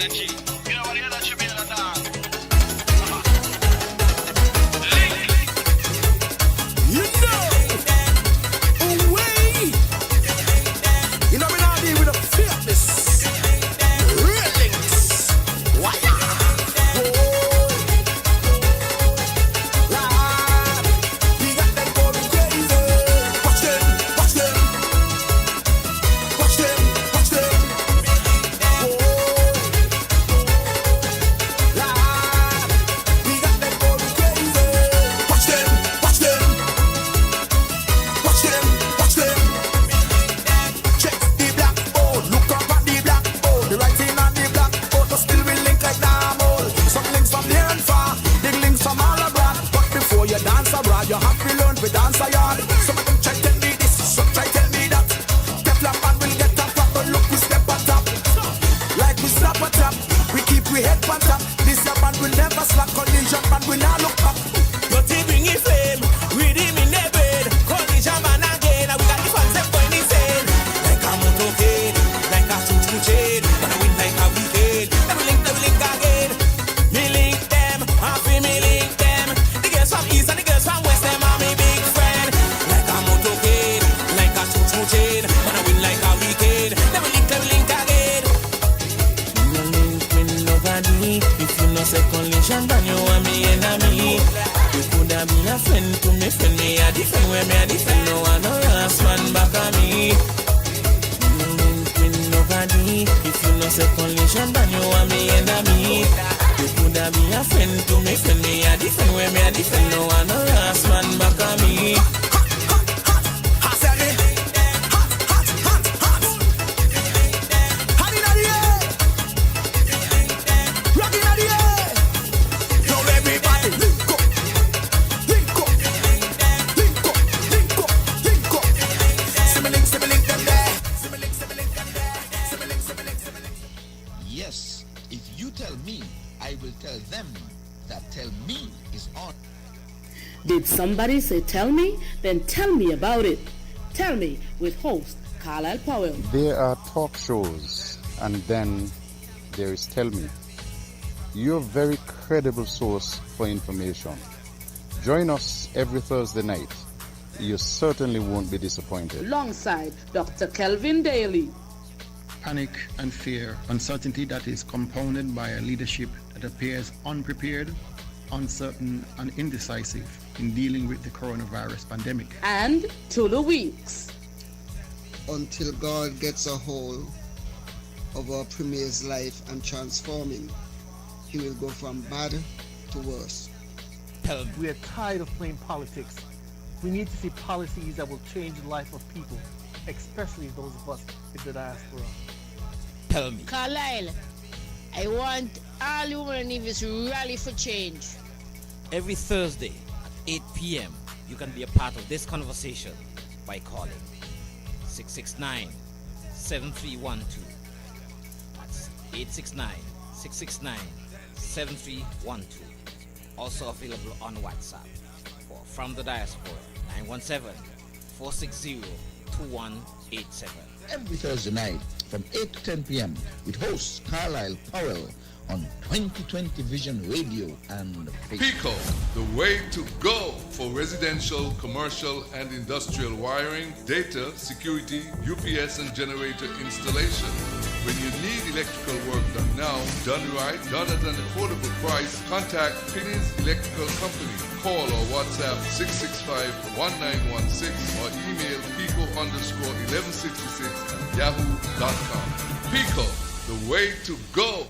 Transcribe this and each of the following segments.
energy. You know what the energy mean at all? You know, away. You know we not deal with a fearless, real links. Wire. Lord, we got them going crazy. Watch them, watch them, watch them, watch them. Lord, we got them going crazy. Watch them, watch them. Watch them, watch them. Check the blackboard, look up at the blackboard. The writing on the blackboard, but still we link like normal. Some links from near and far, big links from all abroad. But before you dance abroad, you have to learn to dance a yard. Some of them try tell me this, some try tell me that. Teflon man will get a proper look, we step on top. Like we slap a tap, we keep we head on top. This your man will never slack, collision man will not look up. Dirty bring it flame, with him in the bed. Collision man again, and we got the fans them going insane. Like a motorcade, like a choo-choo chain. Gonna win like a weekend. Let me link again. Me link them, happy me link them. The girls from east and the girls from west, them are me big friend. Like a motorcade, like a choo-choo chain. Gonna win like a weekend. Let me link again. You no link with nobody. If you no say collision, then you are me enemy. You coulda be a friend to me, friend me a defend. Where me a defend, no one no last man back on me. You no link with nobody. If you no say collision, then you are me enemy. You coulda be a friend to me, friend me a defend. Where me a defend, no one no last man back on me. Yes, if you tell me, I will tell them that tell me is on. Did somebody say tell me? Then tell me about it. Tell me with host Carlisle Powell. There are talk shows, and then there is Tell Me, your very credible source for information. Join us every Thursday night. You certainly won't be disappointed. Alongside Dr. Kelvin Daly. Panic and fear, uncertainty that is compounded by a leadership that appears unprepared, uncertain, and indecisive in dealing with the coronavirus pandemic. And Tulu Weeks. Until God gets a hold of our Premier's life and transform him, he will go from bad to worse. We are tired of playing politics. We need to see policies that will change the life of people, especially those of us in the diaspora. Tell me. Carlisle, I want all human leaders rally for change. Every Thursday at 8 p.m., you can be a part of this conversation by calling 669-7312. That's 869-669-7312. Also available on WhatsApp for From the Diaspora 917-460-2187. Every Thursday night from 8 to 10 p.m. with host Carlisle Powell on 2020 Vision Radio and Facebook. Pico, the way to go for residential, commercial, and industrial wiring, data, security, UPS, and generator installation. When you need electrical work done now, done right, done at an affordable price, contact Finney's Electrical Company. Call or WhatsApp 665-1916 or email pico_1166@yahoo.com. Pico, the way to go.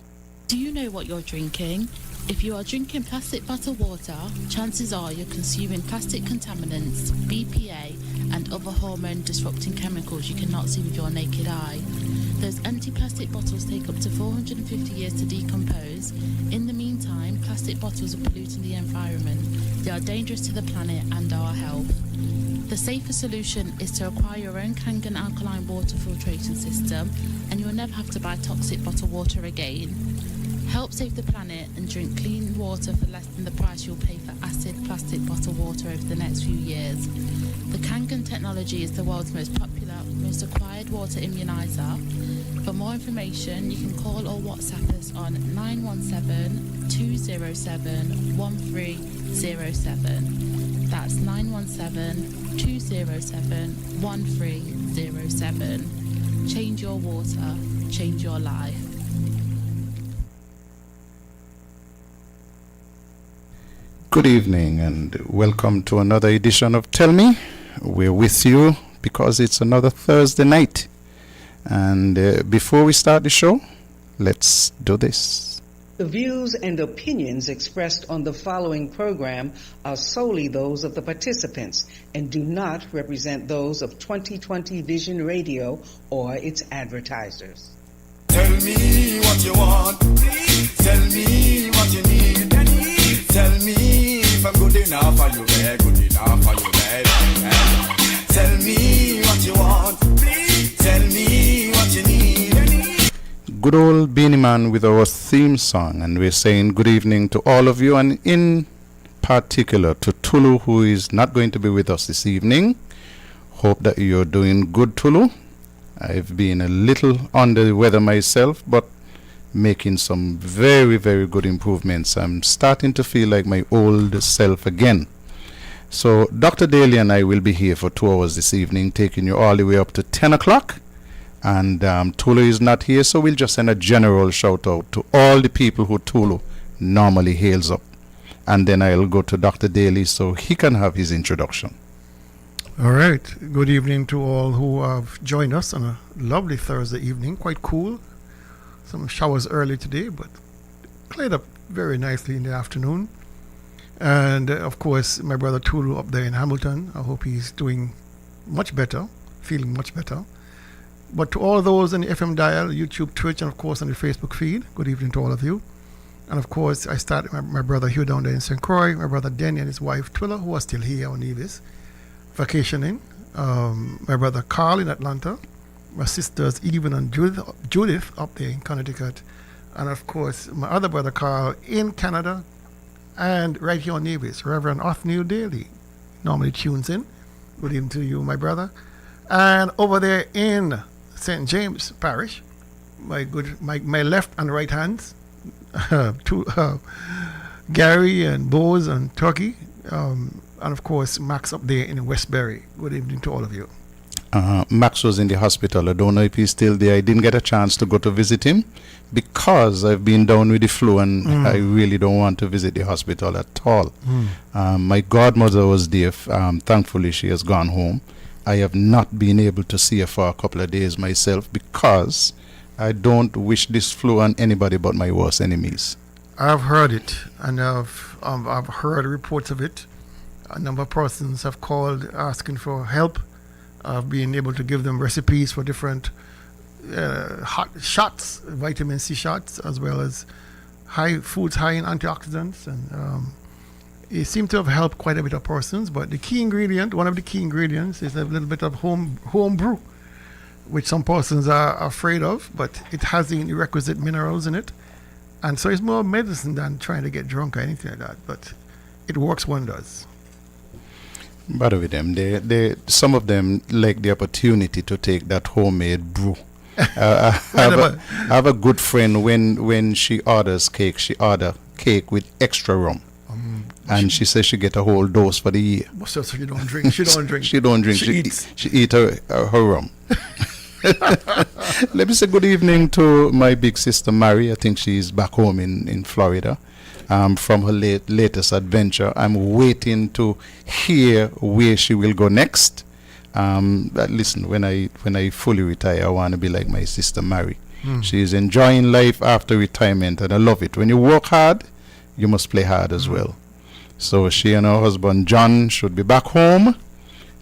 Do you know what you're drinking? If you are drinking plastic bottled water, chances are you're consuming plastic contaminants, BPA, and other hormone-disrupting chemicals you cannot see with your naked eye. Those empty plastic bottles take up to 450 years to decompose. In the meantime, plastic bottles are polluting the environment. They are dangerous to the planet and our health. The safer solution is to acquire your own Kangen alkaline water filtration system, and you will never have to buy toxic bottled water again. Help save the planet and drink clean water for less than the price you'll pay for acid plastic bottled water over the next few years. The Kangen technology is the world's most popular, most acquired water immunizer. For more information, you can call or WhatsApp us on 917-207-1307. That's 917-207-1307. Change your water, change your life. Good evening and welcome to another edition of Tell Me. We're with you because it's another Thursday night. And before we start the show, let's do this. The views and opinions expressed on the following program are solely those of the participants and do not represent those of 2020 Vision Radio or its advertisers. Tell me what you want, tell me what you need, tell me if I'm good enough for you, good enough for you, tell me what you want, tell me what you need. Good old Beanie Man with our theme song, and we're saying good evening to all of you, and in particular to Tulu, who is not going to be with us this evening. Hope that you're doing good, Tulu. I've been a little under the weather myself, but making some very, very good improvements. I'm starting to feel like my old self again. So Dr. Daly and I will be here for 2 hours this evening, taking you all the way up to 10 o'clock. And Tulu is not here, so we'll just send a general shout out to all the people who Tulu normally hails up. And then I'll go to Dr. Daly so he can have his introduction. All right. Good evening to all who have joined us on a lovely Thursday evening. Quite cool. Some showers early today, but cleared up very nicely in the afternoon. And of course, my brother Tulu up there in Hamilton. I hope he's doing much better, feeling much better. But to all those on the FM dial, YouTube, Twitch, and of course on the Facebook feed, good evening to all of you. And of course, I started my brother Hugh down there in St. Croix, my brother Denny and his wife Twilla, who are still here on Nevis, vacationing. My brother Carl in Atlanta, my sisters Evan and Judith up there in Connecticut, and of course my other brother Carl in Canada, and right here on Nevis, Reverend Othniel Daly normally tunes in. Good evening to you, my brother. And over there in St. James Parish, my left and right hands, Gary and Bose and Turkey, and of course Max up there in Westbury. Good evening to all of you. Max was in the hospital. I don't know if he's still there. I didn't get a chance to go to visit him because I've been down with the flu and I really don't want to visit the hospital at all. My godmother was there. Thankfully, she has gone home. I have not been able to see her for a couple of days myself because I don't wish this flu on anybody but my worst enemies. I've heard it, and I've heard reports of it. A number of persons have called asking for help. I've been able to give them recipes for different hot shots, vitamin C shots, as well as foods high in antioxidants, and it seemed to have helped quite a bit of persons. But the key ingredient, one of the key ingredients, is a little bit of home brew, which some persons are afraid of, but it has the requisite minerals in it, and so it's more medicine than trying to get drunk or anything like that. But it works wonders. Bother with them. They some of them like the opportunity to take that homemade brew. I have a good friend. When she orders cake, she order cake with extra rum. And she says she get a whole dose for the year. So she don't drink. She don't drink. She don't drink. She eat her rum. Let me say good evening to my big sister Mary. I think she's back home in Florida. From her latest adventure. I'm waiting to hear where she will go next. Listen, when I fully retire, I want to be like my sister Mary. She's enjoying life after retirement, and I love it. When you work hard, you must play hard as well. So she and her husband John should be back home.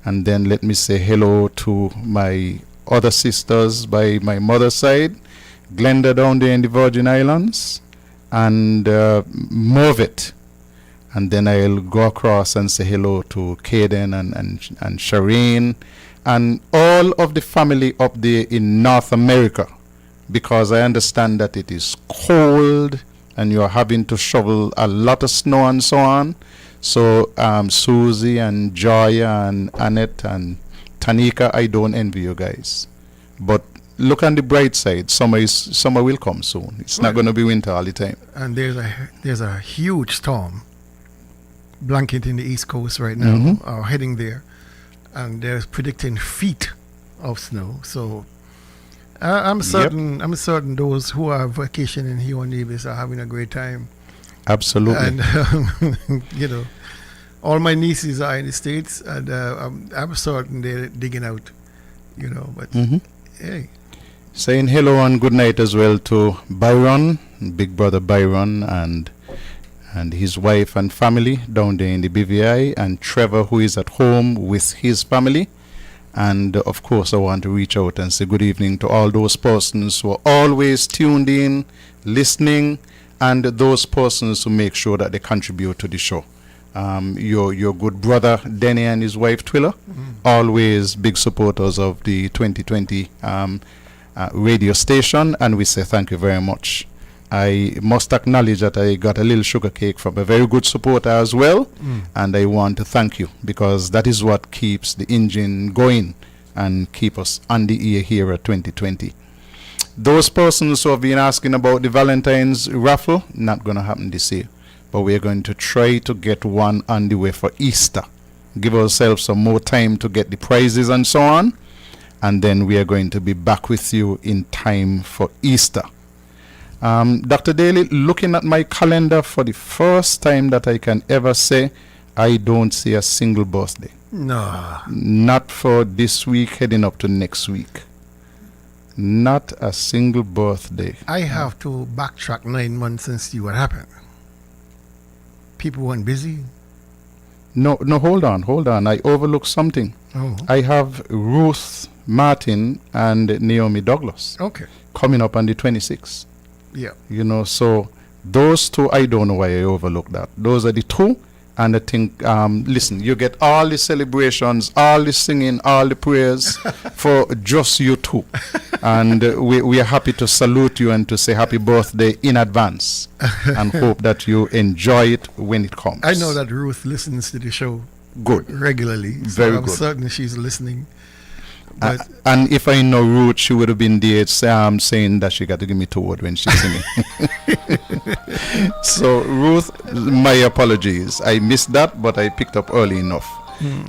And then let me say hello to my other sisters by my mother's side, Glenda down there in the Virgin Islands, and Mervit. And then I'll go across and say hello to Caden and Shireen and all of the family up there in North America, because I understand that it is cold and you're having to shovel a lot of snow and so on. So Susie and Joya and Annette and Tanika, I don't envy you guys. But look on the bright side. Summer will come soon. It's not going to be winter all the time. And there's a huge storm blanketing the East Coast right now, or heading there, and they're predicting feet of snow. So I'm certain those who are vacationing here on Nevis are having a great time. Absolutely. And you know, all my nieces are in the States, and I'm certain they're digging out. You know, but hey. Saying hello and good night as well to Byron, big brother Byron, and his wife and family down there in the BVI, and Trevor, who is at home with his family. And of course, I want to reach out and say good evening to all those persons who are always tuned in, listening, and those persons who make sure that they contribute to the show. Your good brother Denny and his wife Twiller, always big supporters of the 2020 radio station, and we say thank you very much. I must acknowledge that I got a little sugar cake from a very good supporter as well, and I want to thank you, because that is what keeps the engine going and keep us on the air here at 2020. Those persons who have been asking about the Valentine's raffle, not going to happen this year, but we're going to try to get one on the way for Easter. Give ourselves some more time to get the prizes and so on, and then we are going to be back with you in time for Easter. Dr. Daly, looking at my calendar for the first time that I can ever say, I don't see a single birthday. No. Not for this week heading up to next week. Not a single birthday. I have to backtrack 9 months and see what happened. People weren't busy. No, hold on. I overlooked something. Oh. I have Ruth Martin and Naomi Douglas. Okay. Coming up on the 26th. Yeah. You know, so those two, I don't know why I overlooked that. Those are the two. And I think, listen, you get all the celebrations, all the singing, all the prayers for just you two. And we are happy to salute you and to say happy birthday in advance, and hope that you enjoy it when it comes. I know that Ruth listens to the show regularly. So Very I'm good. certain she's listening. But And if I know Ruth, she would have been there saying that she got to give me 2 words when she's singing. So, Ruth, my apologies. I missed that, but I picked up early enough.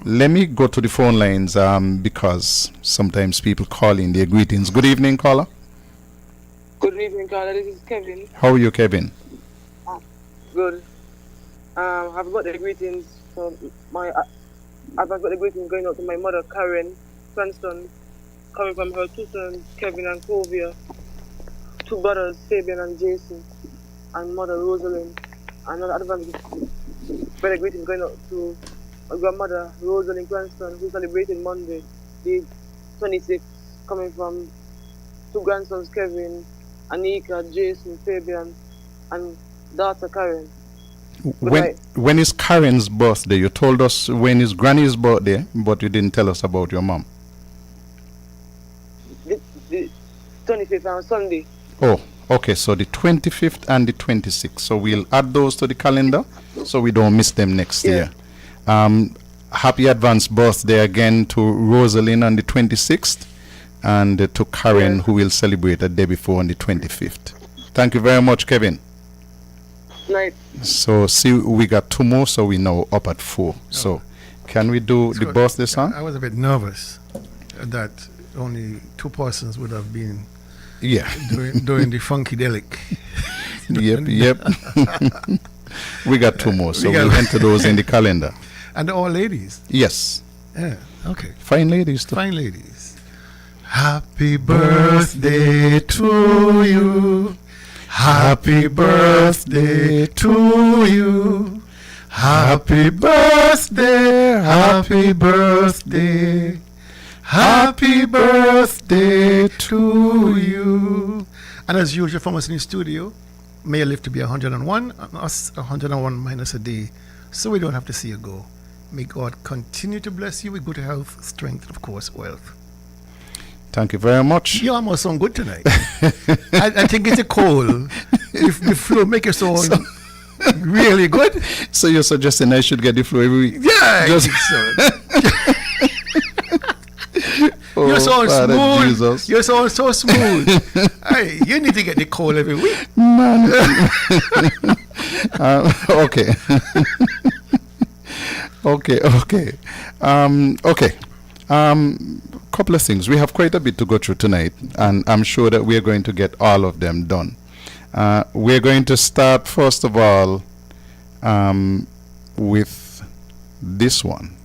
Let me go to the phone lines because sometimes people call in their greetings. Good evening, caller. Good evening, caller. This is Kevin. How are you, Kevin? Good. I've got the greetings from I've got the greetings going out to my mother, Karen Cranston, coming from her 2 sons, Kevin and Clovia, 2 brothers, Fabian and Jason, and mother, Rosalind. Another advance better greetings going out to my grandmother, Rosalind Cranston, who celebrated Monday, the 26th, coming from 2 grandsons, Kevin, Anika, Jason, Fabian, and daughter, Karen. When is Karen's birthday? You told us when is Granny's birthday, but you didn't tell us about your mom. The 25th on Sunday. Oh, okay. So the 25th and the 26th. So we'll add those to the calendar so we don't miss them next year. Happy advance birthday again to Rosalind on the 26th, and to Karen, who will celebrate a day before on the 25th. Thank you very much, Kevin. Night. So see, we got 2 more, so we now up at 4. So can we do the birthday song? I was a bit nervous that only 2 persons would have been doing the funkydelic. Yep. We got 2 more, so we'll enter those in the calendar. And all ladies. Yes. Yeah. Okay. Fine ladies too. Fine ladies. Happy birthday to you. Happy birthday to you. Happy birthday, happy birthday. Happy birthday to you. And as usual from us in the studio, may you live to be 101, and us 101 minus a day, so we don't have to see you go. May God continue to bless you with good health, strength, and of course, wealth. Thank you very much. You almost sound good tonight. I think it's a cold. If the flow make you sound Really good. So you're suggesting I should get the flow every week? Yeah, Just oh, you're so Father smooth. Jesus. You're so smooth. Hey, you need to get the call every week. Man. Okay. Okay. Couple of things. We have quite a bit to go through tonight, and I'm sure that we're going to get all of them done. We're going to start, first of all, with this one.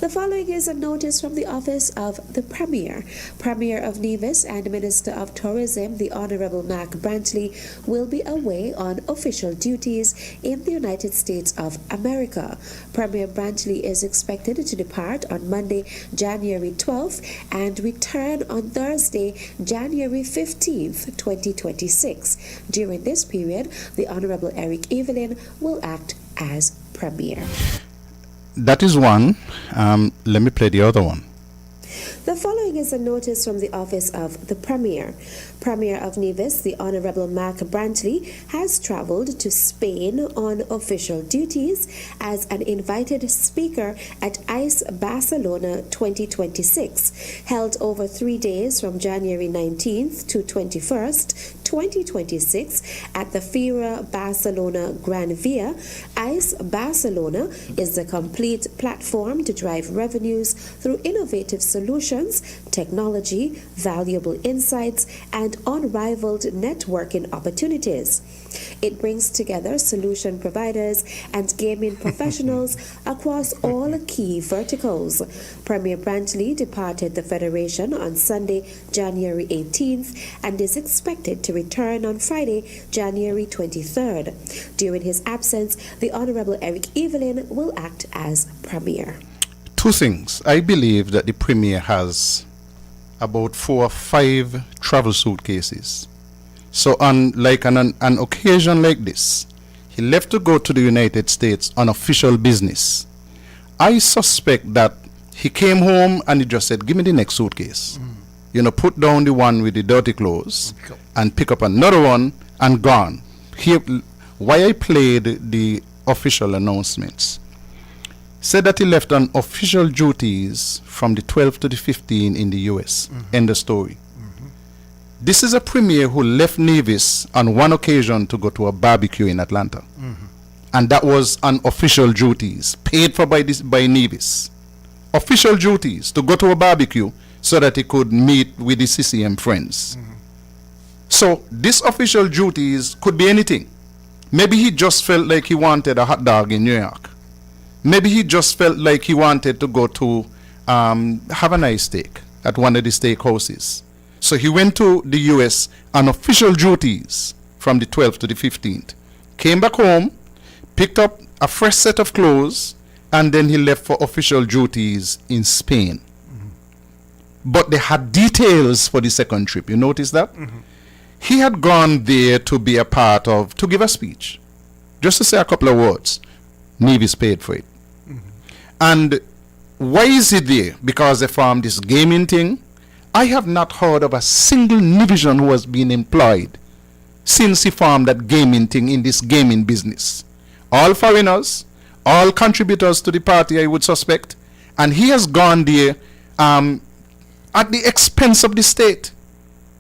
The following is a notice from the office of the Premier. Premier of Nevis and Minister of Tourism, the Honorable Mac Brantley, will be away on official duties in the United States of America. Premier Brantley is expected to depart on Monday, January 12th and return on Thursday, January 15th, 2026. During this period, the Honorable Eric Evelyn will act as Premier. That is one. Let me play the other one. The following is a notice from the office of the Premier. Premier of Nevis, the Honorable Mac Brantley, has traveled to Spain on official duties as an invited speaker at ICE Barcelona 2026, held over 3 days from January 19th to 21st, 2026 at the Fira Barcelona Gran Via. ICE Barcelona is the complete platform to drive revenues through innovative solutions, technology, valuable insights, and unrivaled networking opportunities. It brings together solution providers and gaming professionals across all key verticals. Premier Brantley departed the Federation on Sunday, January 18th, and is expected to return on Friday, January 23rd. During his absence, the Honorable Eric Evelyn will act as Premier. Two things. I believe that the Premier has about 4 or 5 travel suitcases. So on like an occasion like this, he left to go to the United States on official business. I suspect that he came home and he just said, give me the next suitcase. You know, put down the one with the dirty clothes and pick up another one and gone. Here, why I played the official announcements. Said that he left on official duties from the 12th to the 15th in the US. End of story. This is a premier who left Nevis on one occasion to go to a barbecue in Atlanta. And that was on official duties, paid for by Nevis. Official duties to go to a barbecue so that he could meet with the CCM friends. So this official duties could be anything. Maybe he just felt like he wanted a hot dog in New York. Maybe he just felt like he wanted to go to have a nice steak at one of the steak houses. So he went to the US on official duties from the 12th to the 15th. Came back home, picked up a fresh set of clothes, and then he left for official duties in Spain. But they had details for the second trip. You notice that? He had gone there to be a part of, to give a speech. Just to say a couple of words. Nevis paid for it. And why is it there? Because they formed this gaming thing. I have not heard of a single Nevisian who has been employed since he formed that gaming thing in this gaming business. All foreigners, all contributors to the party, I would suspect. And he has gone there at the expense of the state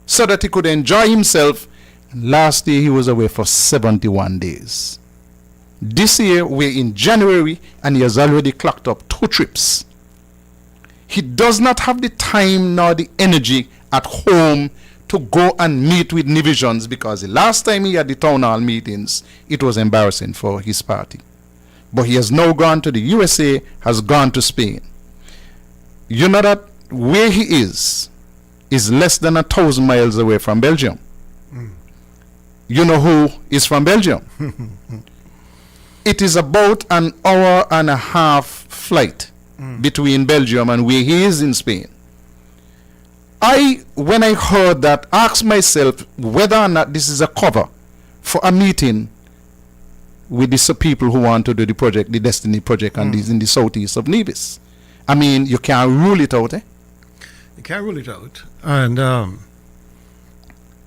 so that he could enjoy himself. And last year he was away for 71 days. This year we're in January and he has already clocked up 2 trips. He does not have the time nor the energy at home to go and meet with Nevisians, because the last time he had the town hall meetings, it was embarrassing for his party. But he has now gone to the USA, has gone to Spain. You know that where he is less than 1,000 miles away from Belgium. You know who is from Belgium? It is about an hour and a half flight between Belgium and where he is in Spain. When I heard that, asked myself whether or not this is a cover for a meeting with these people who want to do the project, the Destiny project, and these in the southeast of Nevis. I mean, you can't rule it out, eh? You can't rule it out. And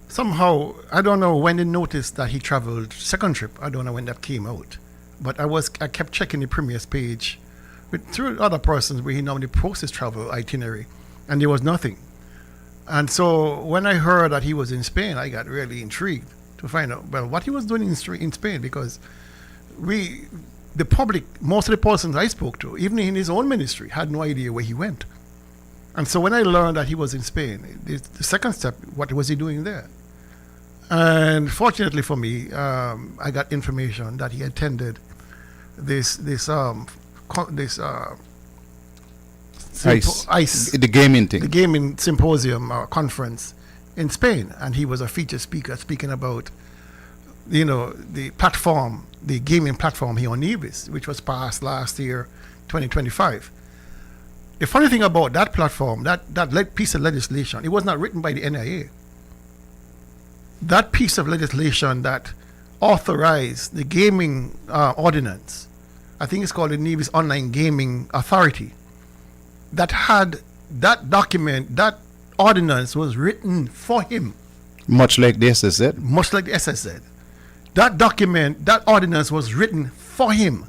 somehow, I don't know when they noticed that he traveled second trip. I don't know when that came out. But I kept checking the Premier's page through other persons where he normally posts his travel itinerary, and there was nothing. And so when I heard that he was in Spain, I got really intrigued to find out, well, what he was doing in Spain, because the public, most of the persons I spoke to, even in his own ministry, had no idea where he went. And so when I learned that he was in Spain, the second step, what was he doing there? And fortunately for me, I got information that he attended ICE, the gaming thing, the gaming symposium or conference in Spain, and he was a featured speaker speaking about, the platform, the gaming platform here on Nevis, which was passed last year, 2025. The funny thing about that platform, that piece of legislation, it was not written by the NIA. That piece of legislation that authorized the gaming ordinance, I think it's called the Nevis Online Gaming Authority, that had that document, that ordinance was written for him. Much like the SSZ? Much like the SSZ. That document, that ordinance was written for him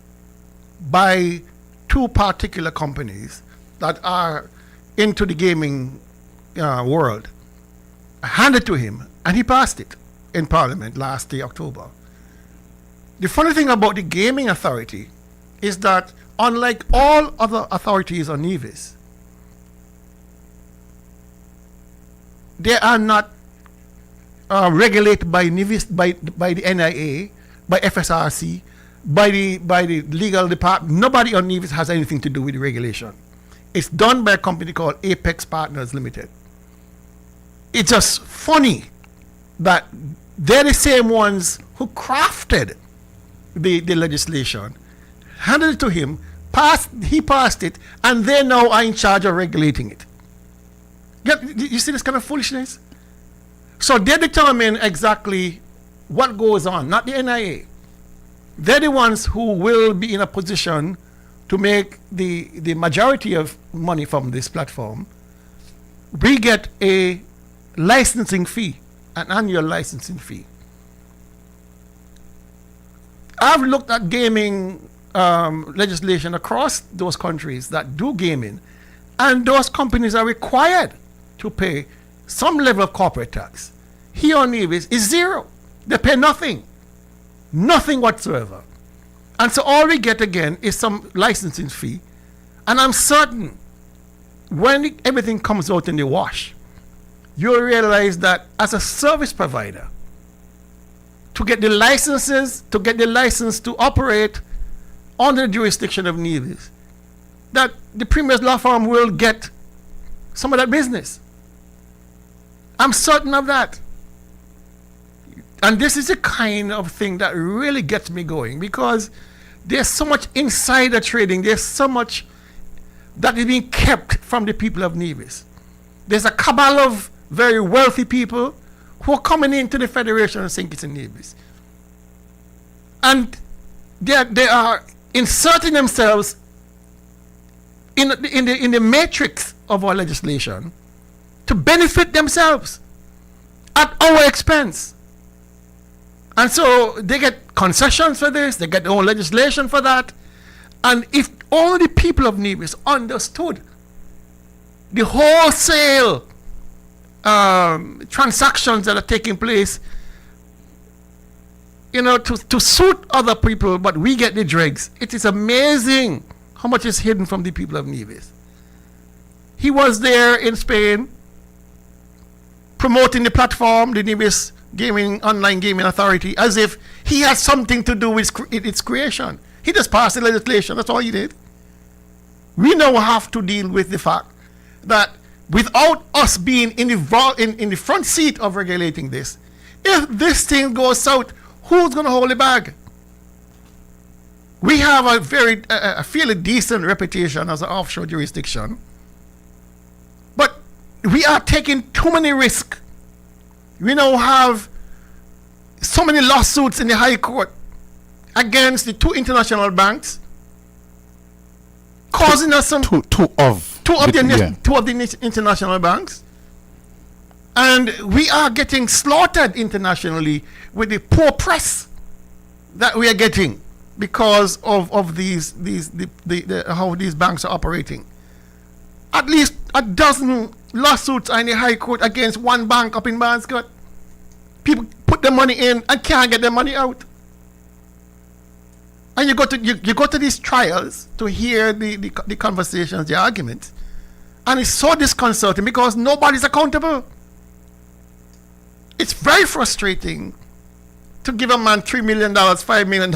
by two particular companies that are into the gaming world. I handed it to him, and he passed it in Parliament last year, October. The funny thing about the Gaming Authority is that, unlike all other authorities on Nevis, they are not regulated by Nevis, by the NIA, by FSRC, by the legal department. Nobody on Nevis has anything to do with the regulation. It's done by a company called Apex Partners Limited. It's just funny that they're the same ones who crafted the legislation, handed it to him, he passed it, and they now are in charge of regulating it. You see this kind of foolishness? So they determine exactly what goes on, not the NIA. They're the ones who will be in a position to make the majority of money from this platform. We get a licensing fee, an annual licensing fee. I've looked at gaming legislation across those countries that do gaming, and those companies are required to pay some level of corporate tax. Here on Nevis is zero. They pay nothing whatsoever. And so all we get again is some licensing fee. And I'm certain when everything comes out in the wash, you'll realize that as a service provider, to get the license to operate under the jurisdiction of Nevis, that the Premier's law firm will get some of that business. I'm certain of that. And this is the kind of thing that really gets me going, because there's so much insider trading, there's so much that is being kept from the people of Nevis. There's a cabal of very wealthy people who are coming into the Federation and think it's in Nevis. And they are inserting themselves in the matrix of our legislation to benefit themselves at our expense. And so they get concessions for this, they get their own legislation for that. And if all the people of Nevis understood the wholesale transactions that are taking place, to suit other people, but we get the dregs. It is amazing how much is hidden from the people of Nevis. He was there in Spain promoting the platform, the Nevis Online Gaming Authority, as if he has something to do with its creation. He just passed the legislation, that's all he did. We now have to deal with the fact that without us being in the front seat of regulating this, if this thing goes south, who's going to hold the bag? We have a fairly decent reputation as an offshore jurisdiction, but we are taking too many risks. We now have so many lawsuits in the High Court against the two international banks, causing us some two of the international banks, And we are getting slaughtered internationally with the poor press that we are getting because of how these banks are operating. At least a dozen lawsuits are in the High Court against one bank up in Barnscott. People put their money in and can't get their money out. And you go to these trials to hear the conversations, the arguments, and it's so disconcerting because nobody's accountable. It's very frustrating to give a man $3 million, $5 million.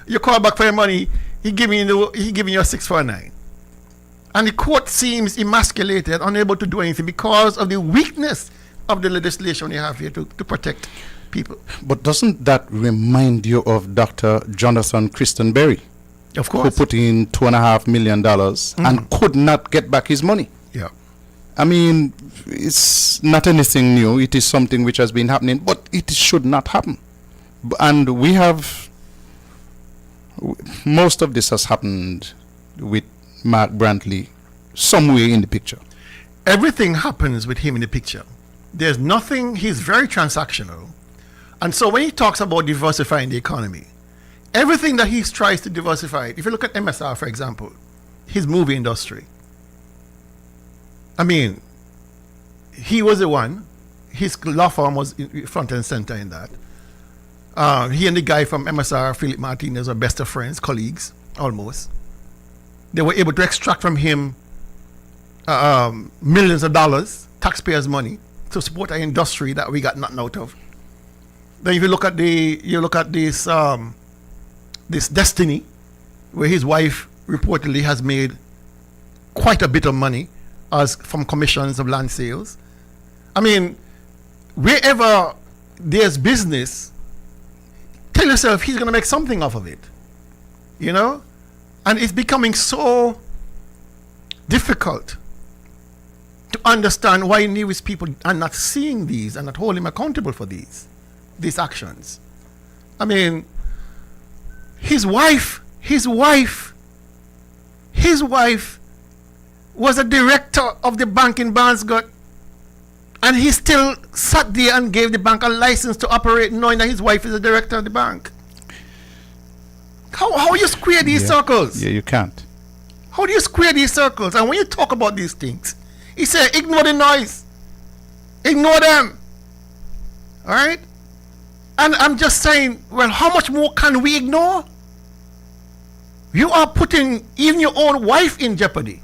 You call back for your money, he giving you a 649. And the court seems emasculated, unable to do anything because of the weakness of the legislation you have here to protect people. But doesn't that remind you of Dr. Jonathan Christenberry? Of course. Who put in $2.5 million and could not get back his money. Yeah. I mean, it's not anything new. It is something which has been happening, but it should not happen. And we have, most of this has happened with Mark Brantley somewhere in the picture. Everything happens with him in the picture. There's nothing, he's very transactional. And so when he talks about diversifying the economy, everything that he tries to diversify, if you look at MSR, for example, his movie industry, I mean, he was the one, his law firm was front and center in that. He and the guy from MSR, Philip Martinez, are best of friends, colleagues, almost. They were able to extract from him millions of dollars, taxpayers' money, to support an industry that we got nothing out of. Then if you look at this Destiny, where his wife reportedly has made quite a bit of money as from commissions of land sales. I mean, wherever there's business, tell yourself he's going to make something off of it, you know? And it's becoming so difficult to understand why Nevis people are not seeing these and not holding him accountable for these actions. I mean, his wife was a director of the bank in Barnscott, and he still sat there and gave the bank a license to operate knowing that his wife is a director of the bank. How you square these circles? Yeah, you can't. How do you square these circles? And when you talk about these things, he said, ignore the noise. Ignore them. All right? And I'm just saying, well, how much more can we ignore? You are putting even your own wife in jeopardy.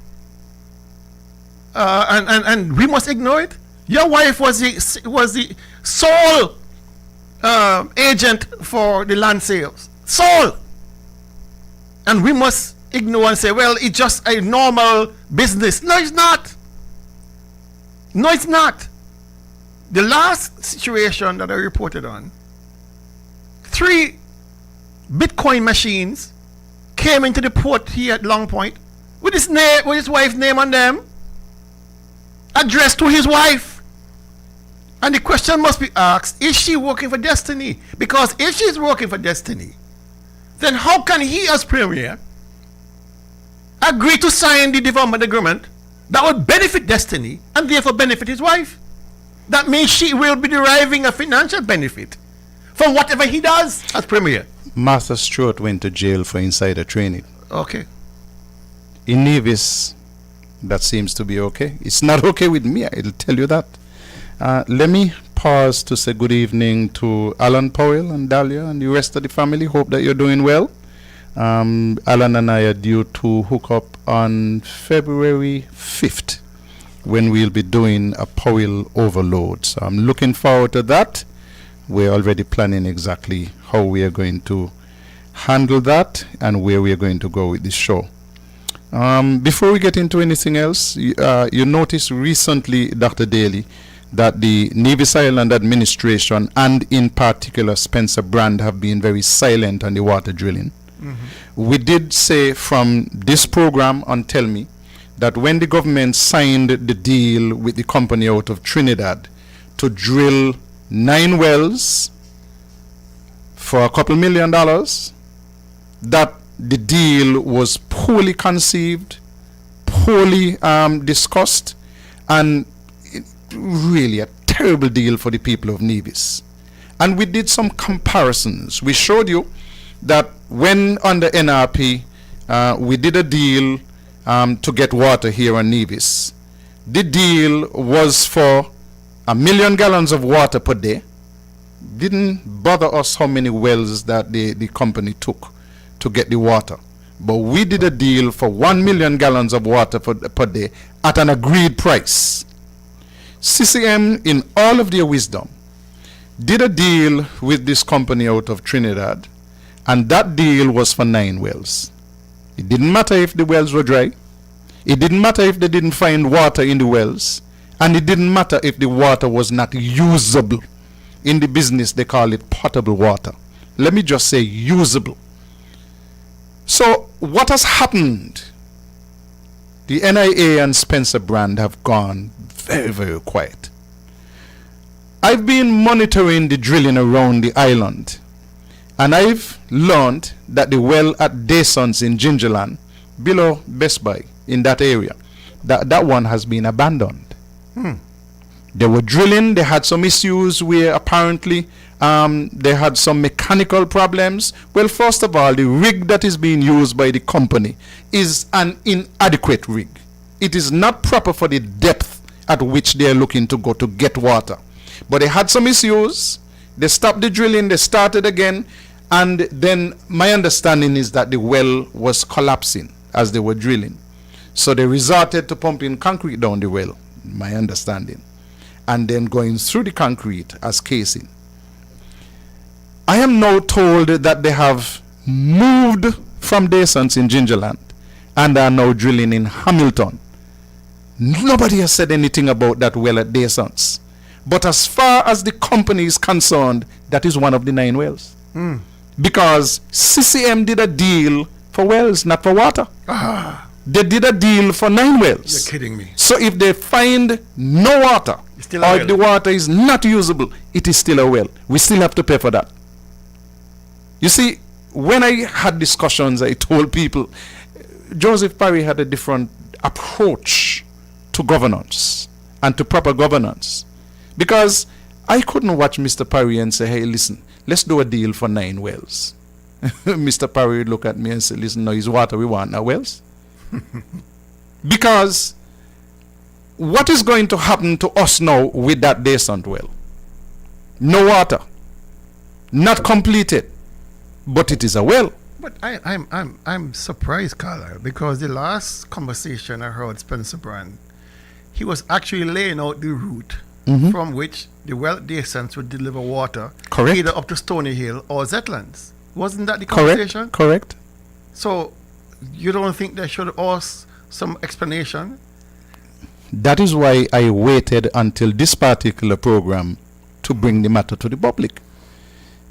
And we must ignore it. Your wife was the sole agent for the land sales. Sole. And we must ignore and say, well, it's just a normal business. No, it's not. No, it's not. The last situation that I reported on, 3 Bitcoin machines came into the port here at Long Point with his wife's name on them, addressed to his wife. And the question must be asked, is she working for Destiny? Because if she's working for Destiny, then how can he as Premier agree to sign the development agreement that would benefit Destiny and therefore benefit his wife? That means she will be deriving a financial benefit from whatever he does as Premier. Martha Stewart went to jail for insider trading. Okay. In Nevis, that seems to be okay. It's not okay with me, I'll tell you that. Let me pause to say good evening to Alan Powell and Dahlia and the rest of the family. Hope that you're doing well. Alan and I are due to hook up on February 5th when we'll be doing a Powell overload. So I'm looking forward to that. We're already planning exactly how we are going to handle that and where we are going to go with this show. Before we get into anything else, you noticed recently, Dr. Daly, that the Nevis Island administration and in particular Spencer Brand have been very silent on the water drilling. We did say from this program on Tell Me that when the government signed the deal with the company out of Trinidad to drill 9 wells for a couple $1 million, that the deal was poorly conceived, poorly discussed, and really a terrible deal for the people of Nevis. And we did some comparisons. We showed you that when under NRP, we did a deal to get water here on Nevis. The deal was for 1 million gallons of water per day. Didn't bother us how many wells that the company took to get the water. But we did a deal for 1 million gallons of water per day at an agreed price. CCM, in all of their wisdom, did a deal with this company out of Trinidad, and that deal was for 9 wells. It didn't matter if the wells were dry. It didn't matter if they didn't find water in the wells. And it didn't matter if the water was not usable. In the business, they call it potable water. Let me just say usable. So what has happened? The NIA and Spencer Brand have gone very, very quiet. I've been monitoring the drilling around the island, and I've learned that the well at Daysons in Gingerland, below Best Buy, in that area, that one has been abandoned. They were drilling, they had some issues where apparently they had some mechanical problems. Well, first of all, the rig that is being used by the company is an inadequate rig. It is not proper for the depth at which they are looking to go to get water. But they had some issues. They stopped the drilling, they started again, and then my understanding is that the well was collapsing as they were drilling. So they resorted to pumping concrete down the well, my understanding, and then going through the concrete as casing. I am now told that they have moved from Daysons in Gingerland and are now drilling in Hamilton. Nobody has said anything about that well at Daysons. But as far as the company is concerned, that is one of the 9 wells. Because CCM did a deal for wells, not for water. They did a deal for 9 wells. You're kidding me. So if they find no water, or if the water is not usable, it is still a well. We still have to pay for that. You see, when I had discussions, I told people, Joseph Parry had a different approach to governance and to proper governance. Because I couldn't watch Mr. Parry and say, hey, listen, let's do a deal for 9 wells. Mr. Parry would look at me and say, listen, no, it's water we want, now wells. Because what is going to happen to us now with that Daysons well? No water, not completed, but it is a well. But I'm surprised, Carlisle, because the last conversation I heard Spencer Brand, he was actually laying out the route from which the well Daysons would deliver water, correct, either up to Stony Hill or Zetlands. Wasn't that the conversation? Correct. So you don't think they should ask some explanation? That is why I waited until this particular program to bring the matter to the public.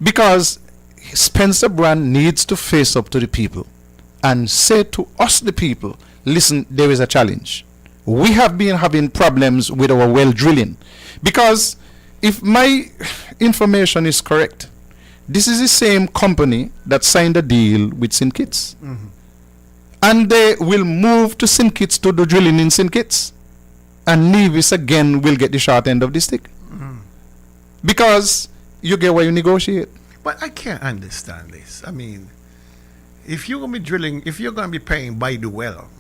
Because Spencer Brand needs to face up to the people and say to us, the people, listen, there is a challenge. We have been having problems with our well drilling. Because if my information is correct, this is the same company that signed a deal with St. Kitts. And they will move to St. Kitts to do drilling in St. Kitts. And Nevis again will get the short end of the stick. Because you get what you negotiate. But I can't understand this. I mean, if you're going to be drilling, if you're going to be paying by the well,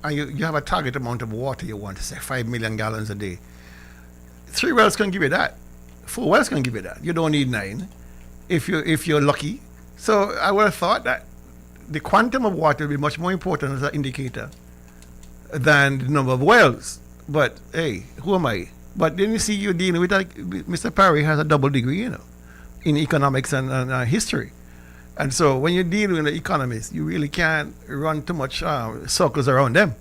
and you have a target amount of water you want to say 5 million gallons a day, 3 wells can give you that. 4 wells can give you that. You don't need 9 if you're lucky. So I would have thought that the quantum of water will be much more important as an indicator than the number of wells. But hey, who am I? But then you see you're dealing with Mr. Parry has a double degree, in economics and history. And so when you're dealing with the economists, you really can't run too much circles around them.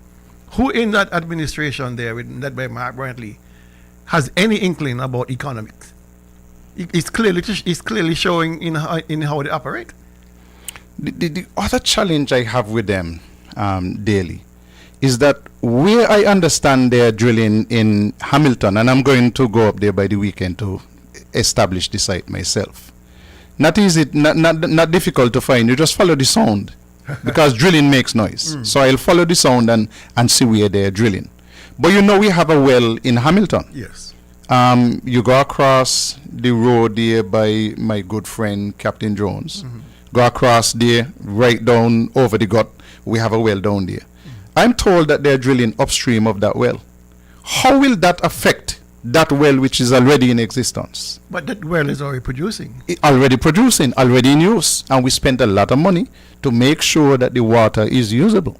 Who in that administration there, led by Mark Brantley, has any inkling about economics? It's clearly showing in how they operate. The other challenge I have with them daily is that where I understand they're drilling in Hamilton, and I'm going to go up there by the weekend to establish the site myself. Not easy, not difficult to find. You just follow the sound because drilling makes noise. So I'll follow the sound and see where they're drilling. But we have a well in Hamilton. Yes. You go across the road there by my good friend Captain Jones. Go across there, right down over the gut. We have a well down there. I'm told that they're drilling upstream of that well. How will that affect that well which is already in existence? But that well is already producing. Already producing, already in use. And we spent a lot of money to make sure that the water is usable.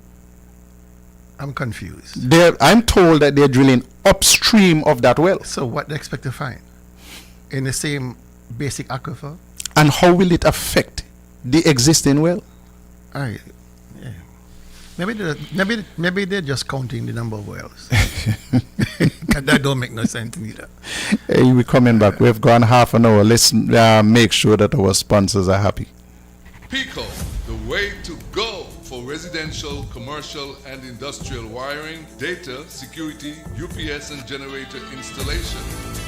I'm confused. I'm told that they're drilling upstream of that well. So what they expect to find? In the same basic aquifer? And how will it affect the existing well? Yeah. Maybe they're just counting the number of wells. That don't make no sense either. Hey, we're coming back. We've gone half an hour. Let's make sure that our sponsors are happy. Pico, the way to go for residential, commercial, and industrial wiring, data, security, UPS, and generator installation.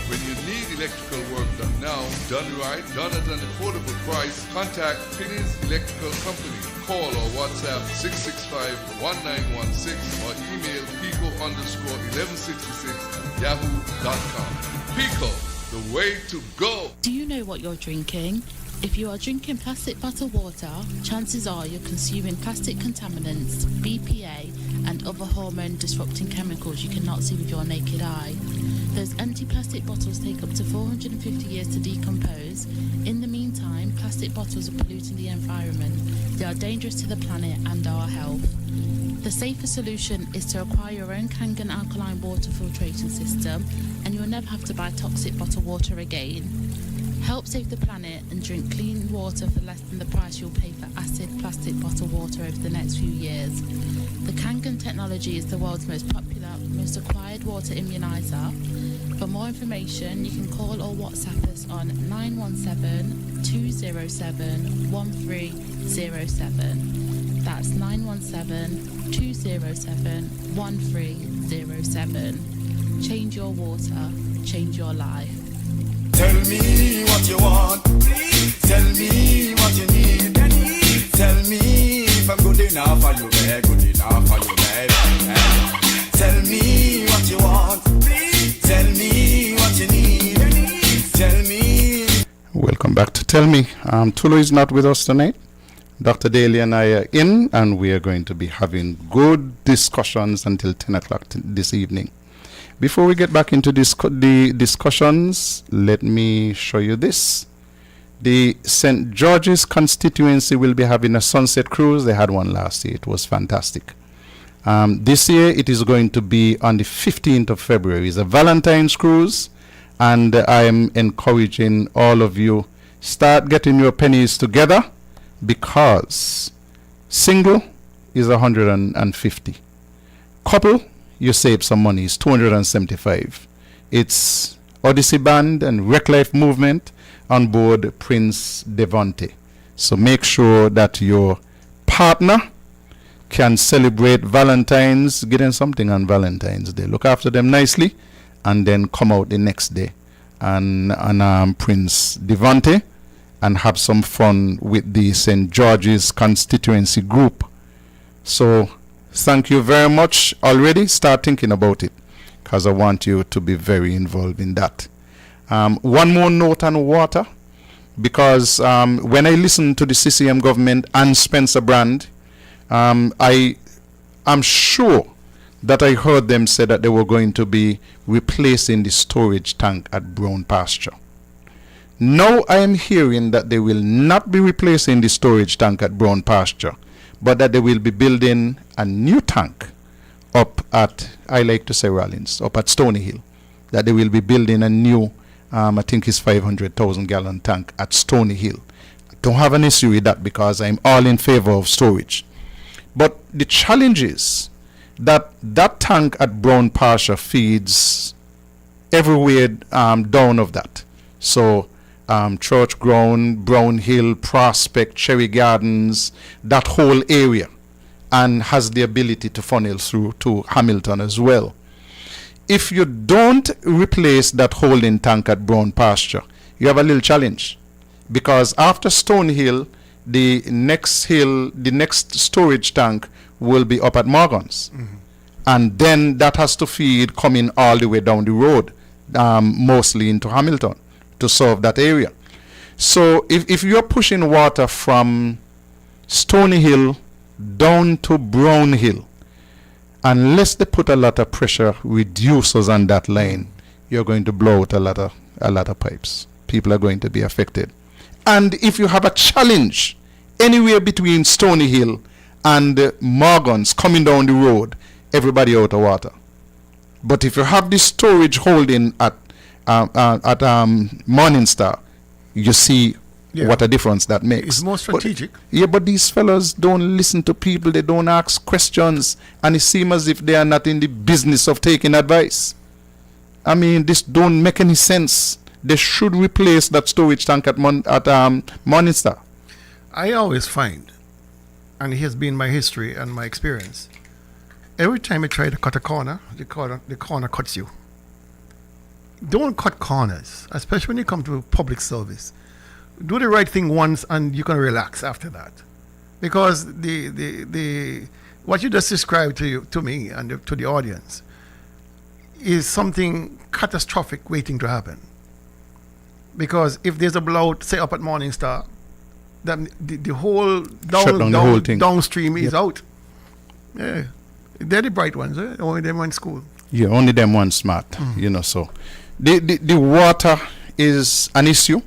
When you need electrical work done now, done right, done at an affordable price, contact Finney's Electrical Company. Call or WhatsApp 665-1916 or email pico_1166@yahoo.com. Pico, the way to go. Do you know what you're drinking? If you are drinking plastic bottled water, chances are you're consuming plastic contaminants, BPA, and other hormone-disrupting chemicals you cannot see with your naked eye. Those empty plastic bottles take up to 450 years to decompose. In the meantime, plastic bottles are polluting the environment. They are dangerous to the planet and our health. The safer solution is to acquire your own Kangen alkaline water filtration system, and you will never have to buy toxic bottled water again. Help save the planet and drink clean water for less than the price you'll pay for acid plastic bottled water over the next few years. The Kangen technology is the world's most popular, most acquired water immunizer. For more information, you can call or WhatsApp us on 917-207-1307. That's 917-207-1307. Change your water, change your life. Tell me what you want, please. Tell me what you need. Tell me if I'm good enough for you, babe. Good enough for you, babe. Tell me what you want, please. Tell me what you need. Tell me. Welcome back to Tell Me. Tulu is not with us tonight. Dr. Daly and I are in, and we are going to be having good discussions until 10 o'clock this evening. Before we get back into the discussions, let me show you this. The St. George's constituency will be having a sunset cruise. They had one last year. It was fantastic. This year, it is going to be on the 15th of February. It's a Valentine's cruise, and I am encouraging all of you, start getting your pennies together, because single is 150. Couple, you save some money. It's 275. It's Odyssey Band and Wreck Life Movement on board Prince Devonte. So make sure that your partner can celebrate Valentine's, get them something on Valentine's Day. Look after them nicely, and then come out the next day and Prince Devonte and have some fun with the St. George's constituency group. So thank you very much already. Start thinking about it, because I want you to be very involved in that. One more note on water, because when I listen to the CCM government and Spencer Brand, I am sure that I heard them say that they were going to be replacing the storage tank at Brown Pasture. Now I am hearing that they will not be replacing the storage tank at Brown Pasture, but that they will be building a new tank up at, I like to say Rollins, up at Stony Hill. That they will be building a new, I think it's 500,000 gallon tank at Stony Hill. I don't have an issue with that, because I'm all in favor of storage. But the challenge is that that tank at Brown Pasture feeds everywhere down of that. So Church Ground, Brown Hill, Prospect, Cherry Gardens, that whole area, and has the ability to funnel through to Hamilton as well. If you don't replace that holding tank at Brown Pasture, you have a little challenge, because after Stone Hill, the next storage tank will be up at Morgan's. And then that has to feed coming all the way down the road mostly into Hamilton to serve that area. So if you're pushing water from Stony Hill down to Brown Hill, unless they put a lot of pressure reducers on that line, you're going to blow out a lot of pipes. People are going to be affected. And if you have a challenge anywhere between Stony Hill and Morgan's coming down the road, everybody out of water. But if you have this storage holding at Morning Star, you see what a difference that makes. It's more strategic. But these fellows don't listen to people. They don't ask questions, and it seems as if they are not in the business of taking advice. I mean, this don't make any sense. They should replace that storage tank at Morning Star. I always find, and it has been my history and my experience, every time you try to cut a corner, the corner cuts you. Don't cut corners, especially when you come to public service. Do the right thing once and you can relax after that. Because the what you just described to me and to the audience is something catastrophic waiting to happen. Because if there's a blowout, say up at Morning Star, then the whole downstream is out. Yeah. They're the bright ones, eh? Only them in school. Yeah, only them ones smart, so. The water is an issue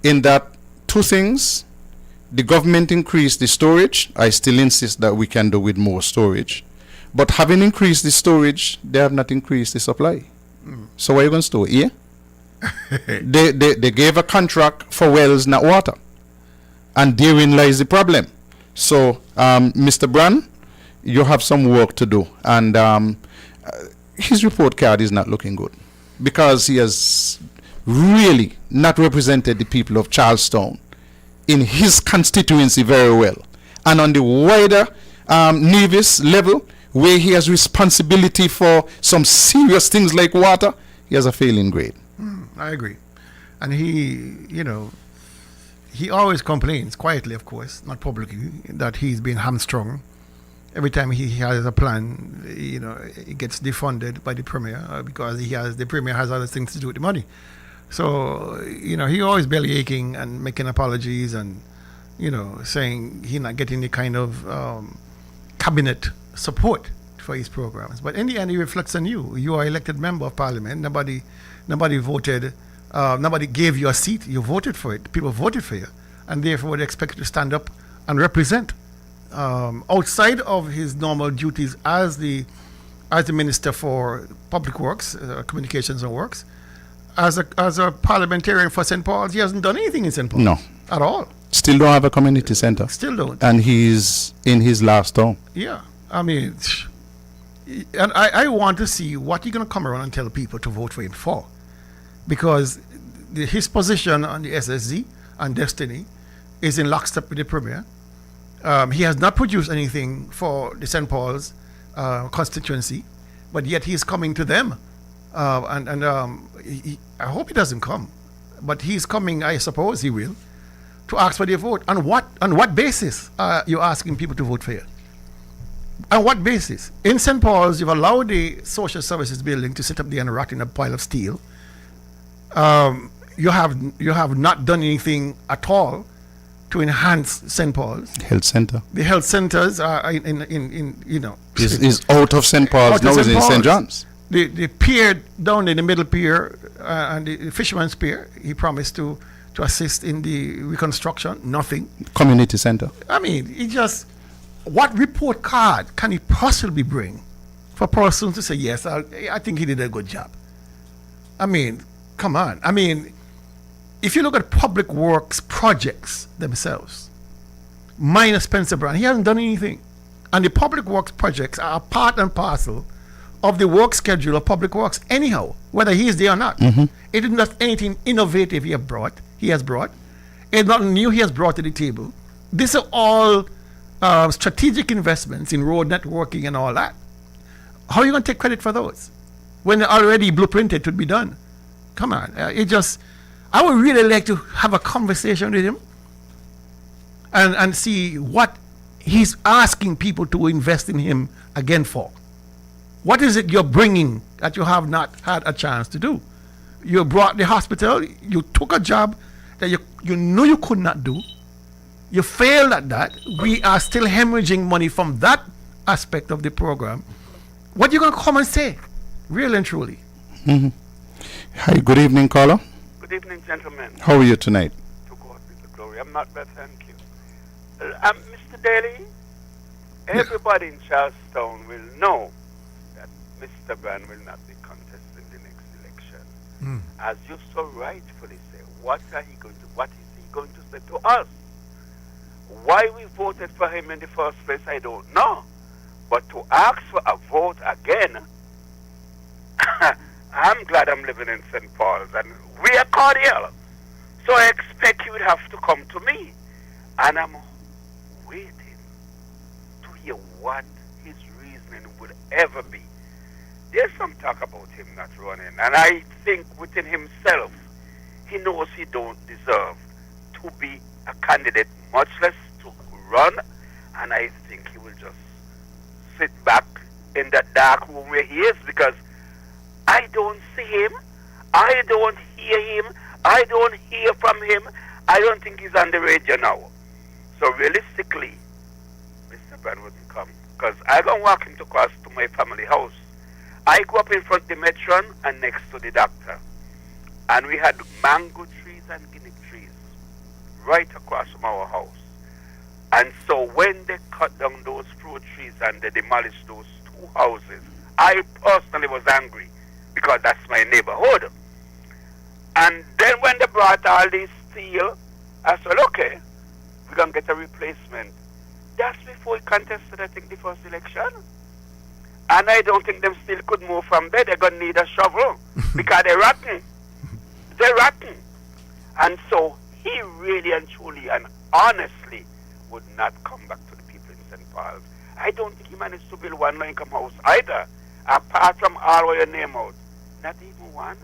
in that two things. The government increased the storage. I still insist that we can do with more storage. But having increased the storage, they have not increased the supply. So where are you going to store? Here? They gave a contract for wells, not water. And therein lies the problem. So, Mr. Brand, you have some work to do. And his report card is not looking good, because he has really not represented the people of Charlestown in his constituency very well. And on the wider Nevis level, where he has responsibility for some serious things like water, he has a failing grade. I agree. And he always complains, quietly of course, not publicly, that he's been hamstrung. Every time he has a plan, it gets defunded by the Premier because the Premier has other things to do with the money. So, he always belly aching and making apologies and, saying he's not getting the kind of cabinet support for his programs. But in the end, it reflects on you. You are elected member of Parliament. Nobody voted, nobody gave you a seat. You voted for it. People voted for you. And therefore, they expect you to stand up and represent. Outside of his normal duties as the Minister for Public Works, Communications and Works, as a parliamentarian for St. Paul's, he hasn't done anything in St. Paul's. No. At all. Still don't have a community center. Still don't. And he's in his last term. Yeah. I mean, and I want to see what you're going to come around and tell people to vote for him for. Because his position on the SSZ and Destiny is in lockstep with the Premier. He has not produced anything for the St. Paul's constituency, but yet he's coming to them. I hope he doesn't come, but he's coming, I suppose he will, to ask for their vote. On what basis are you asking people to vote for you? On what basis? In St. Paul's, you've allowed the social services building to sit up there and rot in a pile of steel. You have not done anything at all to enhance St. Paul's. Health center. The health centers are is out of St. Paul's, now is in St. John's. The pier down in the middle pier and the fisherman's pier, he promised to assist in the reconstruction. Nothing. Community center. I mean, what report card can he possibly bring for a person to say, yes, I think he did a good job? I mean, come on. I mean, if you look at public works projects themselves, minus Spencer Brown, he hasn't done anything. And the public works projects are part and parcel of the work schedule of public works anyhow, whether he is there or not. It is not anything innovative he has brought. It's nothing new he has brought to the table. These are all strategic investments in road networking and all that. How are you going to take credit for those when they're already blueprinted to be done? Come on. I would really like to have a conversation with him and see what he's asking people to invest in him again for. What is it you're bringing that you have not had a chance to do? You brought the hospital. You took a job that you knew you could not do. You failed at that. We are still hemorrhaging money from that aspect of the program. What you gonna come and say? Really and truly. Mm-hmm. Hi, good evening, caller. Good evening, gentlemen. How are you tonight? To God be the glory. I'm not bad, thank you. Mr. Daly, everybody in Charlestown will know that Mr. Brand will not be contesting the next election. As you so rightfully say, what is he going to say to us? Why we voted for him in the first place, I don't know. But to ask for a vote again, I'm glad I'm living in St. Paul's, and we are cordial. So I expect he would have to come to me. And I'm waiting to hear what his reasoning would ever be. There's some talk about him not running, and I think within himself, he knows he don't deserve to be a candidate, much less to run, and I think he will just sit back in that dark room where he is, because I don't see him, I don't hear him, I don't hear from him. I don't think he's on the radio now. So realistically, Mr. Brand wouldn't come, because I'm going to walk him to cross to my family house. I grew up in front of the Metron and next to the doctor. And we had mango trees and guinea trees right across from our house. And so when they cut down those fruit trees and they demolished those two houses, I personally was angry, because that's my neighborhood. And then when they brought all this steel, I said, okay, we're going to get a replacement. That's before he contested, I think, the first election. And I don't think them still could move from there. They're going to need a shovel because they're rotten. They're rotten. And so he really and truly and honestly would not come back to the people in St. Paul's. I don't think he managed to build one low-income house either, apart from all of your name out. Not even one.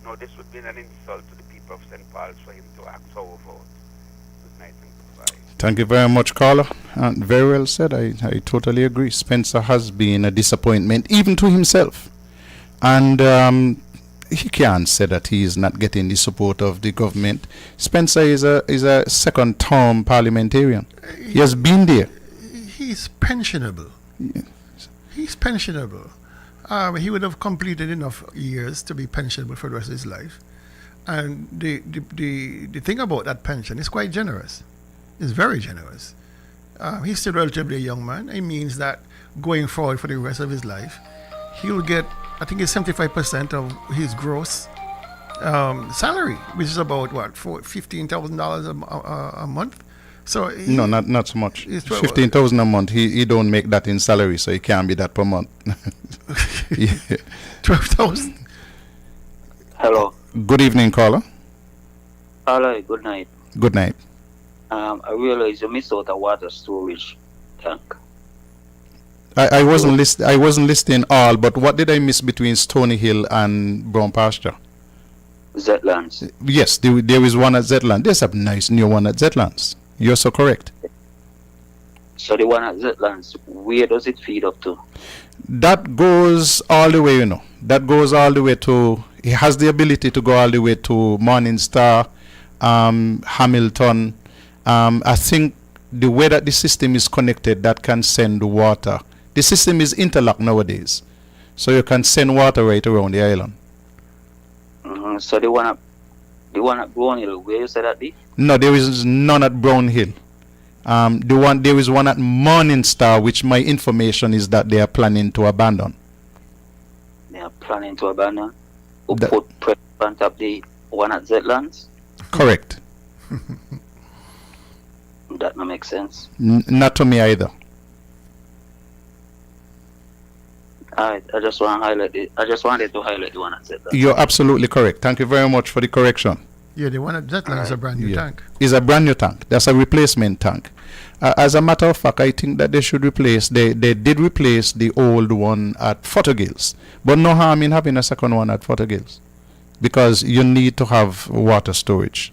No, this would be an insult to the people of St. Paul's for him to ask for a vote. Good night and goodbye. Thank you very much, caller. Very well said. I totally agree. Spencer has been a disappointment, even to himself. And he can't say that he is not getting the support of the government. Spencer is a second-term parliamentarian. He has been there. He's pensionable. Yes. He's pensionable. He would have completed enough years to be pensionable for the rest of his life. And the thing about that pension is quite generous. It's very generous. He's still relatively a young man. It means that going forward for the rest of his life, he'll get, I think it's 75% of his gross salary, which is about what, $15,000 a month. So no, not so much. 15,000 a month. He don't make that in salary, so he can't be that per month. 12,000. Hello. Good evening, caller. Hello. Good night. Good night. I realize you missed out a water storage tank. I wasn't listening all, but what did I miss between Stony Hill and Brown Pasture? Zetlands. Yes, there is one at Zetland. There's a nice new one at Zetlands. You're so correct. So the one at Zetlands, where does it feed up to? That goes all the way, That goes all the way to, it has the ability to go all the way to Morning Star, Hamilton. I think the way that the system is connected, that can send water. The system is interlocked nowadays. So you can send water right around the island. So the one at Brown Hill, where you said that be? No, there is none at Brown Hill. There is one at Morning Star, which my information is that they are planning to abandon. They are planning to abandon? Who put pressure on top the one at Zetlands? Correct. That no make sense. Not to me either. Alright, I just wanted to highlight the one at Zetlands. You're absolutely correct. Thank you very much for the correction. Yeah, the one at Zetland is a brand new tank. It's a brand new tank. That's a replacement tank. As a matter of fact, I think that they should replace, they did replace the old one at Fottergills. But no harm in having a second one at Fottergills, because you need to have water storage.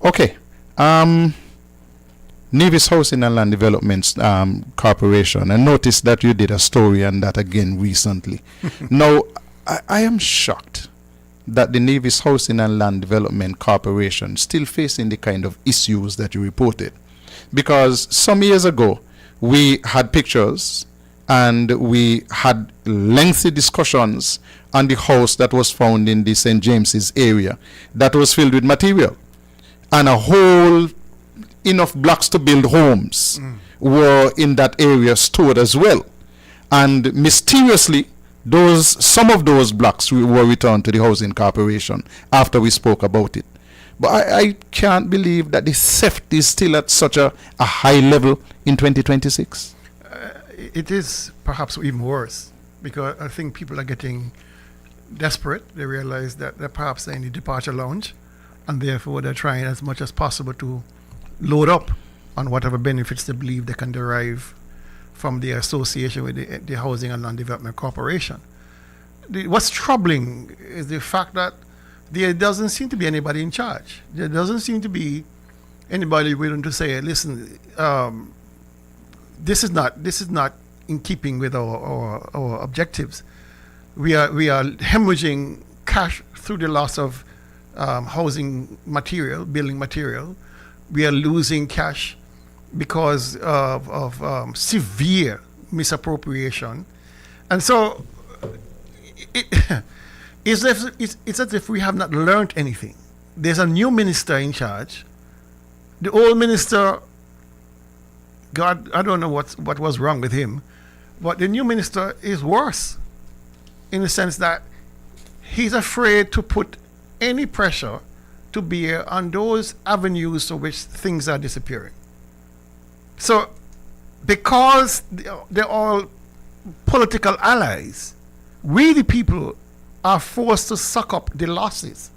Okay. Nevis Housing and Land Development Corporation. I noticed that you did a story on that again recently. Now, I am shocked. that the Nevis Housing and Land Development Corporation still facing the kind of issues that you reported. Because some years ago, we had pictures and we had lengthy discussions on the house that was found in the St. James's area that was filled with material. And a whole enough blocks to build homes were in that area stored as well. And mysteriously, some of those blocks were returned to the Housing Corporation after we spoke about it. But I can't believe that the theft is still at such a high level in 2026. It is perhaps even worse, because I think people are getting desperate. They realize that they're perhaps in the departure lounge, and therefore they're trying as much as possible to load up on whatever benefits they believe they can derive from the association with the Housing and Land Development Corporation. What's troubling is the fact that there doesn't seem to be anybody in charge. There doesn't seem to be anybody willing to say, listen, this is not in keeping with our objectives. We are hemorrhaging cash through the loss of housing material, building material. We are losing cash because of severe misappropriation. And so it's as if we have not learned anything. There's a new minister in charge. The old minister, God, I don't know what was wrong with him, but the new minister is worse in the sense that he's afraid to put any pressure to bear on those avenues to which things are disappearing. So, because they're all political allies, we the people are forced to suck up the losses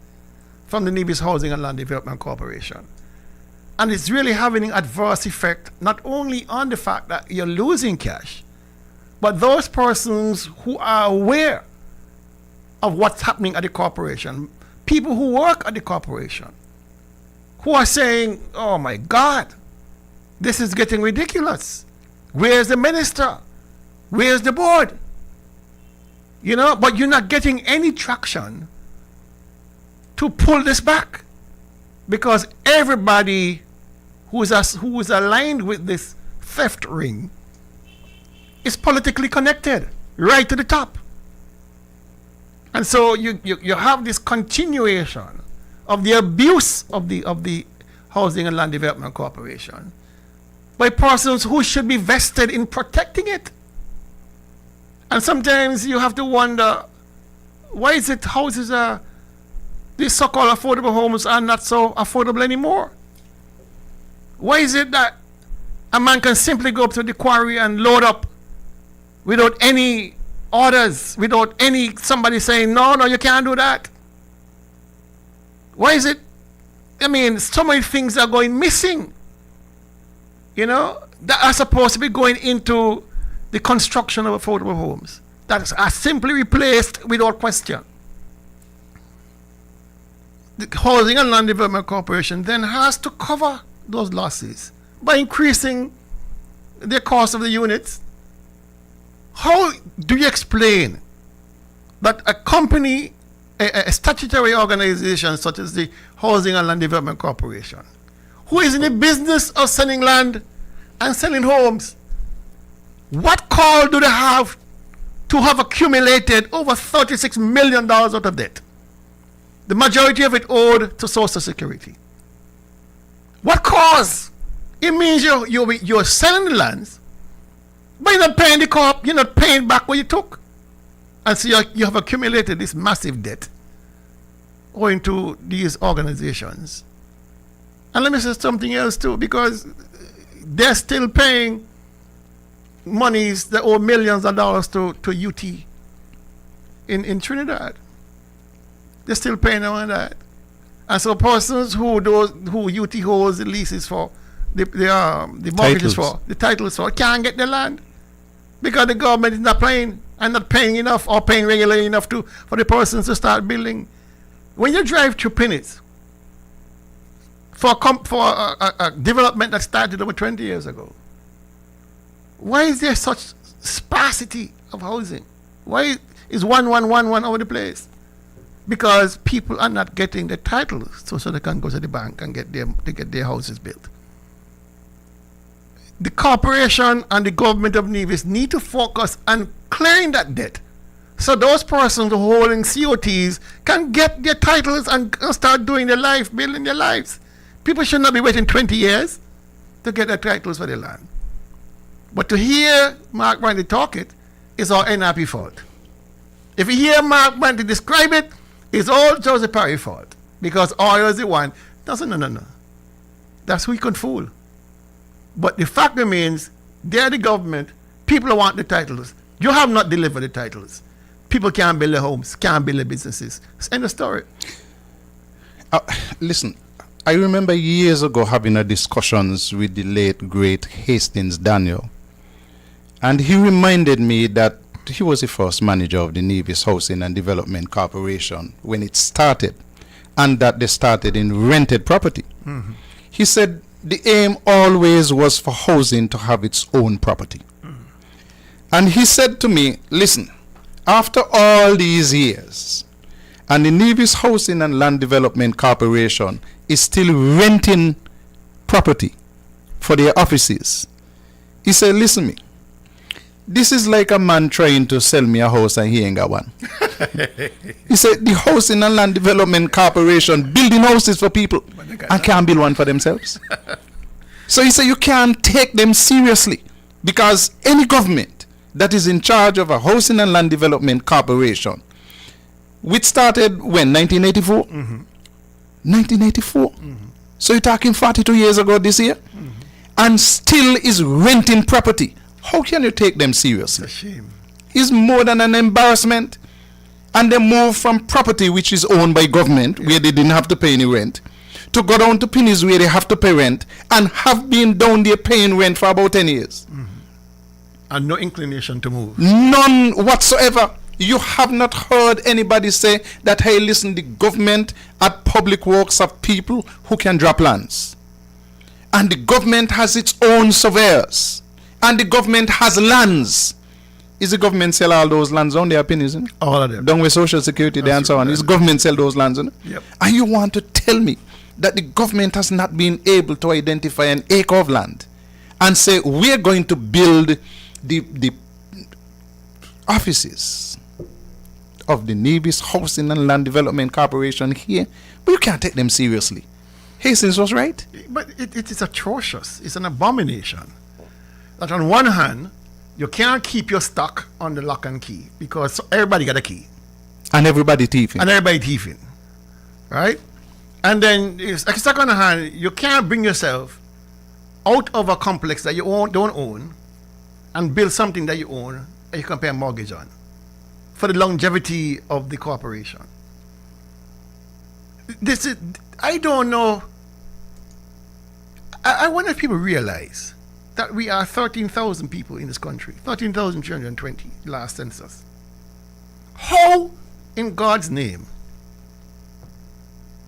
from the Nevis Housing and Land Development Corporation. And it's really having an adverse effect not only on the fact that you're losing cash, but those persons who are aware of what's happening at the corporation, people who work at the corporation, who are saying, oh my God, this is getting ridiculous. Where's the minister? Where's the board? You know, but you're not getting any traction to pull this back, because everybody who is aligned with this theft ring is politically connected right to the top. And so you have this continuation of the abuse of the Housing and Land Development Corporation by persons who should be vested in protecting it. And sometimes you have to wonder, why is it houses are, these so-called affordable homes are not so affordable anymore? Why is it that a man can simply go up to the quarry and load up without any orders, without any somebody saying, no, you can't do that? Why is it, I mean, so many things are going missing, you know, that are supposed to be going into the construction of affordable homes that are simply replaced without question. The Housing and Land Development Corporation then has to cover those losses by increasing the cost of the units. How do you explain that a company, a statutory organization such as the Housing and Land Development Corporation, who is in the business of selling land and selling homes, what call do they have to have accumulated over $36 million out of debt? The majority of it owed to Social Security. What cause? It means you're selling the lands, but you're not paying the co-op, you're not paying back what you took. And so you have accumulated this massive debt owing to these organizations. And let me say something else too, because they're still paying monies that owe millions of dollars to UT in Trinidad. They're still paying them on that. And so persons who UT holds the leases for, the mortgages for, the titles for, can't get the land because the government is not paying and not paying enough or paying regularly enough for the persons to start building. When you drive through Pinnis for a development that started over 20 years ago, why is there such sparsity of housing? Why is 1111 over the place? because people are not getting the titles so they can go to the bank and get their houses built. The corporation and the government of Nevis need to focus on clearing that debt, so those persons holding COTs can get their titles and start doing their life, building their lives. People should not be waiting 20 years to get their titles for their land. But to hear Mark Brandy talk it is our NRP fault. If you hear Mark Brandy describe it, it's all Joseph Parry fault. Because oil is the one. No. That's who he can fool. But the fact remains, they're the government. People want the titles. You have not delivered the titles. People can't build their homes, can't build their businesses. It's end of story. Listen, I remember years ago having a discussions with the late, great Hastings Daniel. And he reminded me that he was the first manager of the Nevis Housing and Development Corporation when it started. And that they started in rented property. Mm-hmm. He said the aim always was for housing to have its own property. Mm-hmm. And he said to me, listen, after all these years, and the Nevis Housing and Land Development Corporation is still renting property for their offices. He said, listen me, this is like a man trying to sell me a house and he ain't got one. He said, the Housing and Land Development Corporation building houses for people and can't build one for themselves. So he said, you can't take them seriously because any government that is in charge of a Housing and Land Development Corporation, which started when, 1984? Mm-hmm. 1984. Mm-hmm. So you're talking 42 years ago this year? Mm-hmm. And still is renting property. How can you take them seriously? It's a shame. It's more than an embarrassment. And they move from property which is owned by government, where they didn't have to pay any rent, to go down to pennies where they have to pay rent, and have been down there paying rent for about 10 years. Mm-hmm. And no inclination to move. None whatsoever. You have not heard anybody say that, hey, listen, the government at Public Works have people who can drop lands. And the government has its own surveyors. And the government has lands. Is the government sell all those lands on their opinions? All of them. Done with Social Security and so on. Is the government sell those lands? Yep. And you want to tell me that the government has not been able to identify an acre of land and say, we're going to build the offices of the Nevis Housing and Land Development Corporation here, but you can't take them seriously. Hastings was right. But it is atrocious. It's an abomination. That on one hand, you can't keep your stock on the lock and key because everybody got a key. And everybody thieving. Right? And then, like second hand, you can't bring yourself out of a complex that you don't own and build something that you own and you can pay a mortgage on for the longevity of the corporation. This is, I don't know. I wonder if people realize that we are 13,000 people in this country, 13,320 last census. How, in God's name,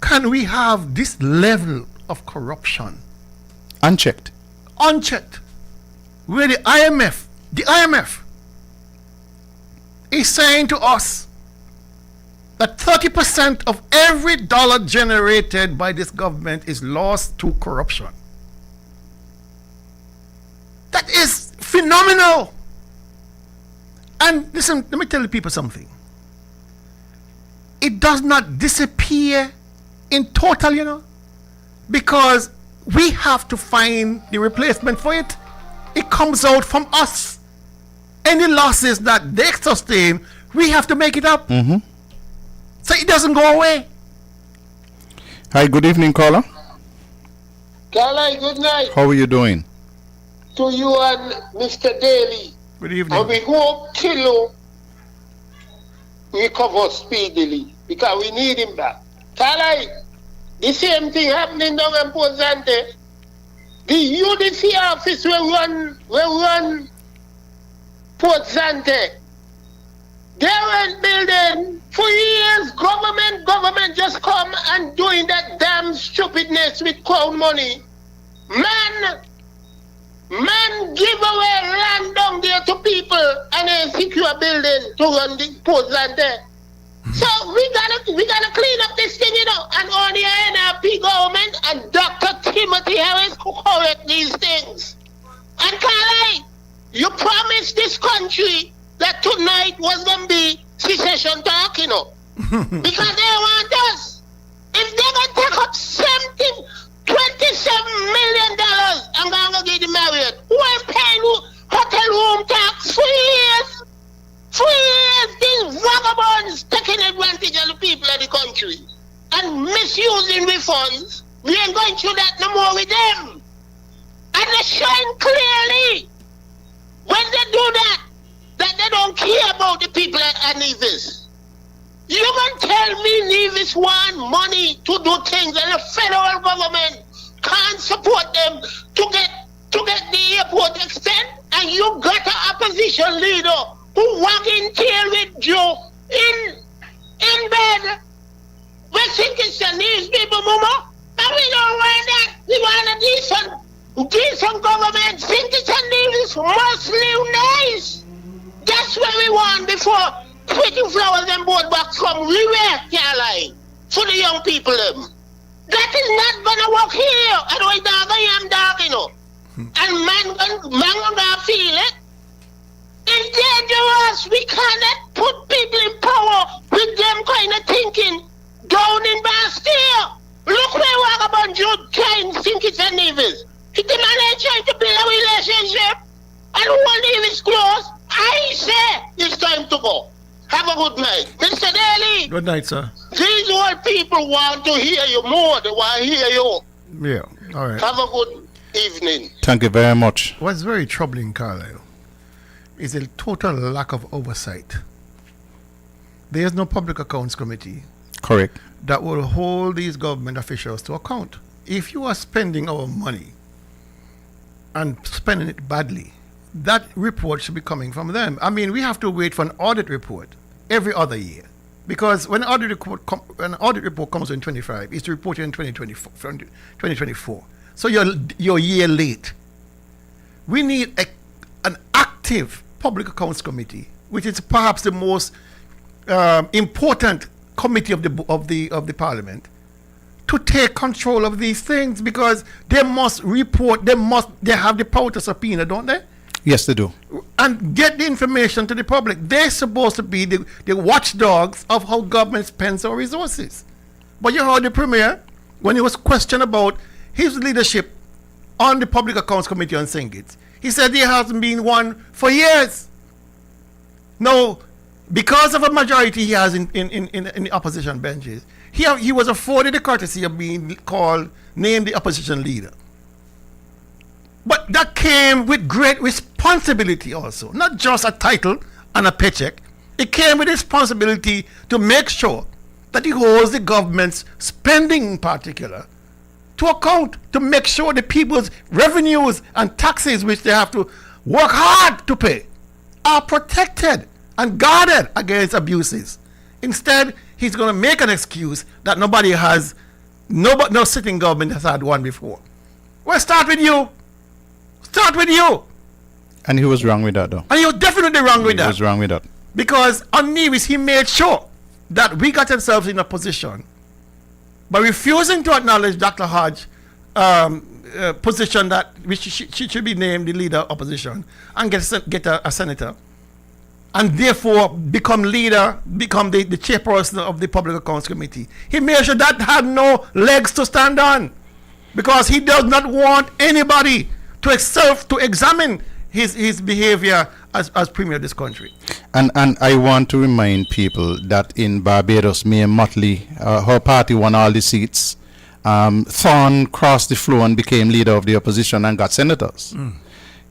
can we have this level of corruption? Unchecked. Where the IMF is saying to us that 30% of every dollar generated by this government is lost to corruption. That is phenomenal. And listen, let me tell the people something. It does not disappear in total, because we have to find the replacement for it. It comes out from us. Any losses that they sustain, we have to make it up. Mm-hmm. So it doesn't go away. Hi, good evening, caller. Caller, good night. How are you doing? To you and Mr. Daly. Good evening. And we hope Kilo recover speedily because we need him back. Caller, the same thing happening down in Port Zante. The UDC office will run Port Zante. They weren't building for years. Government just come and doing that damn stupidness with crowd money. Man give away land down there to people and they secure building to run the Port Zante. So we gotta clean up this thing, and on the NRP government and Dr. Timothy Harris who correct these things. And Carly, you promised this country that tonight was gonna be secession talk, because they want us. If they're gonna take up $27 million, I'm gonna get the Marriott. Who ain't paying hotel room tax for years? For years, these vagabonds taking advantage of the people of the country and misusing the funds. We ain't going through that no more with them. And they shine clearly when they do that they don't care about the people at Nevis. You can tell me Nevis want money to do things and the federal government can't support them to get the airport extended, and you got an opposition leader who wagging tail with Joe in bed. We think it's the Nevis people, Mama, but we don't want that. We want a decent government. Think it's a Nevis must live nice. That's what we want before pretty flowers and board back from everywhere, Caroline, for the young people. That is not gonna work here. Otherwise, I am dark, And man gonna feel it. It's dangerous. We cannot put people in power with them kind of thinking down in Bastille. Look where Vagabond Jude trying to think it's a Nevis. The man ain't trying to build a relationship. And who Nevis close, I say it's time to go. Have a good night. Mr. Daly. Good night, sir. These old people want to hear you more. They want to hear you. Yeah, all right. Have a good evening. Thank you very much. What's very troubling, Carlisle, is a total lack of oversight. There is no public accounts committee. Correct. That will hold these government officials to account. If you are spending our money and spending it badly, that report should be coming from them. I mean, we have to wait for an audit report every other year, because when an audit report comes in 25, it's reported in 2024. So you're a year late. We need an active public accounts committee, which is perhaps the most important committee of the parliament, to take control of these things, because they must report. They have the power to subpoena, don't they? Yes, they do. And get the information to the public. They're supposed to be the watchdogs of how government spends our resources. But you heard the Premier, when he was questioned about his leadership on the Public Accounts Committee on St. Kitts, he said there hasn't been one for years. Now, because of a majority he has in the opposition benches, he was afforded the courtesy of being named the opposition leader. But that came with great responsibility also. Not just a title and a paycheck. It came with responsibility to make sure that he holds the government's spending in particular to account, to make sure the people's revenues and taxes, which they have to work hard to pay, are protected and guarded against abuses. Instead, he's going to make an excuse that no sitting government has had one before. Well, start with you. Start with you. And he was wrong with that, though. And he was definitely wrong with that. He was wrong with that. Because on Nevis, he made sure that we got ourselves in a position by refusing to acknowledge Dr. Hodge's position that she should be named the leader of opposition and get a senator, and therefore become the chairperson of the Public Accounts Committee. He made sure that had no legs to stand on, because he does not want anybody to examine his behavior as premier of this country. And I want to remind people that in Barbados, Mayor Motley, her party won all the seats. Thorne crossed the floor and became leader of the opposition and got senators.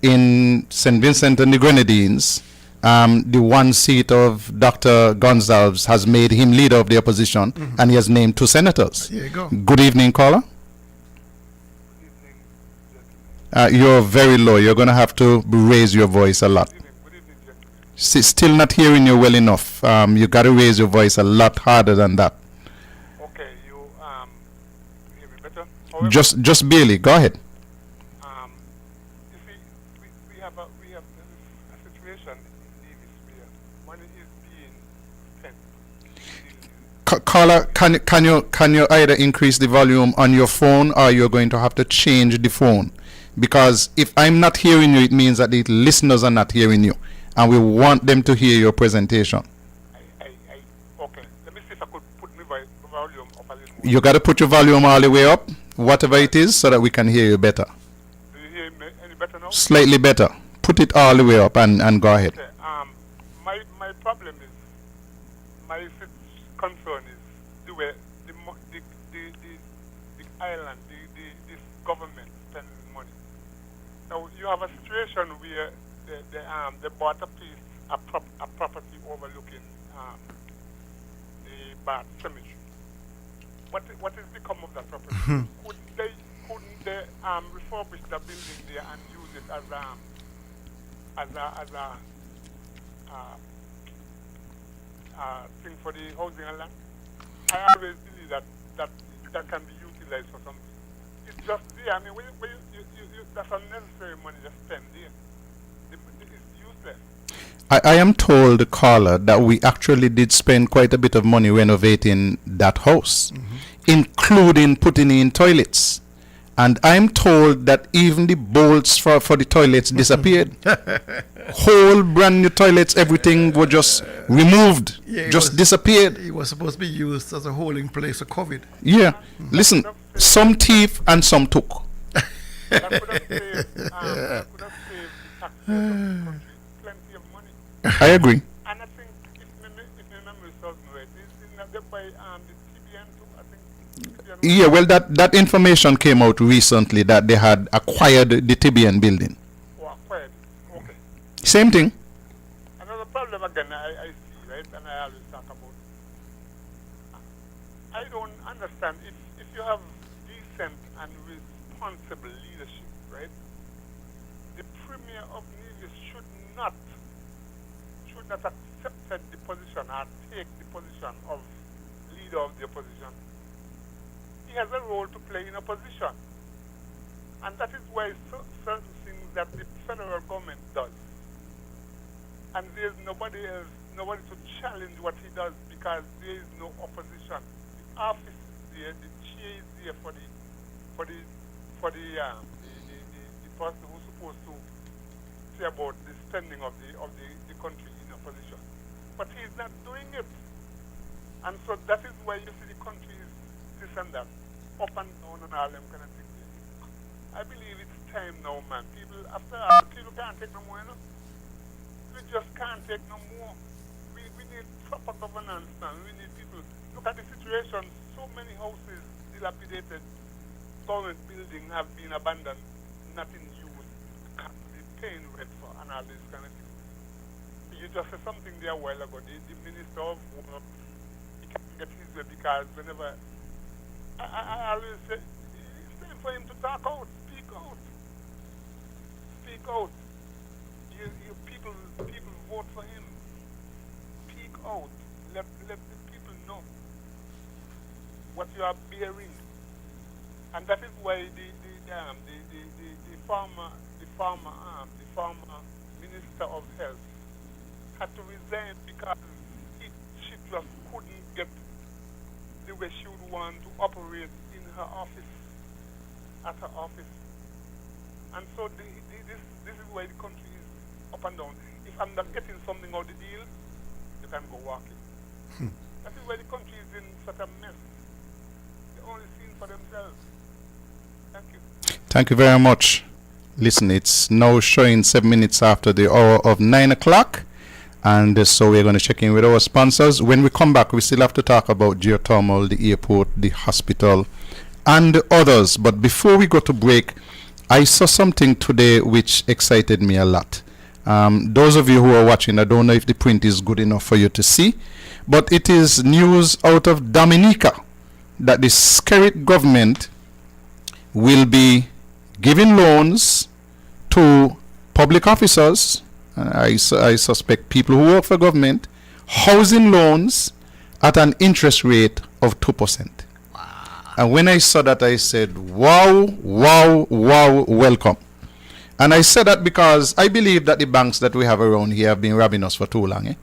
In St. Vincent and the Grenadines, the one seat of Dr. Gonzalez has made him leader of the opposition, and he has named 2 senators. There you go. Good evening, caller. You're very low. You're going to have to raise your voice a lot. Still not hearing you well enough. You got to raise your voice a lot harder than that. Okay, you hear me better? Just barely. Go ahead. You see, we have a situation in Davis where money is being spent. Caller, can you either increase the volume on your phone, or you're going to have to change the phone? Because if I'm not hearing you, it means that the listeners are not hearing you, and we want them to hear your presentation. Okay, let me see if I could put my volume up a little more. You got to put your volume all the way up, whatever it is, so that we can hear you better. Do you hear me any better now? Slightly better. Put it all the way up and go ahead. Okay. My problem is, my concern is the way the island, this government spending money. Now you have a situation where they bought a piece, a property overlooking the Bath Cemetery. What is become of that property? Couldn't they refurbish the building there and use it as a thing for the housing and land? I always believe that can be utilized for something. It's just there. I mean, that's unnecessary money to spend there. It's useless. I am told, caller, that we actually did spend quite a bit of money renovating that house, including putting in toilets. And I'm told that even the bolts for the toilets disappeared. Whole brand new toilets, everything was just removed, disappeared. It was supposed to be used as a holding place for COVID. Yeah. Listen, some thief and some took. I agree. And I think, if my memory serves me right, isn't that by the TBN too? I think. Yeah, well, that information came out recently that they had acquired the TBN building. Oh, acquired. Okay. Same thing. Another problem again I see, right, and I always talk about. I don't understand if you have decent and responsible leadership, right? The Premier of Nevis should not accept the position or take the position of leader of the opposition. He has a role to play in opposition. And that is why certain things that the federal government does. And there's nobody to challenge what he does because there is no opposition. The office is there, the chair is there for the person who's supposed to say about the spending of the country in opposition. But he's not doing it. And so that is why you see the country is this and that, up and down and all them kind of things. I believe it's time now, man. People can't take no more, you know? We just can't take no more. We need proper governance now. We need people. Look at the situation. So many houses, dilapidated, government buildings have been abandoned, not in use, can't be paying rent for, and all this kind of thing. You just said something there a while ago. The Minister of Work, he can't get his way because whenever I always say it's time for him to talk out, speak out. Speak out. You people vote for him. Speak out. Let the people know what you are bearing. And that is why the former Minister of Health had to resign because she just couldn't get the way she would want to operate in her office, at her office. And so this is why the country is up and down. If I'm not getting something out of the deal, you can go walking. That is why the country is in such a mess. They're only seeing for themselves. Thank you. Thank you very much. Listen, it's now showing 7 minutes after the hour of 9 o'clock. And so we're going to check in with our sponsors. When we come back, we still have to talk about geothermal, the airport, the hospital, and others. But before we go to break, I saw something today which excited me a lot. Those of you who are watching, I don't know if the print is good enough for you to see, but it is news out of Dominica that the Skerrit government will be giving loans to public officers. I suspect people who work for government, housing loans at an interest rate of 2%. Wow. And when I saw that, I said, wow, welcome. And I said that because I believe that the banks that we have around here have been robbing us for too long.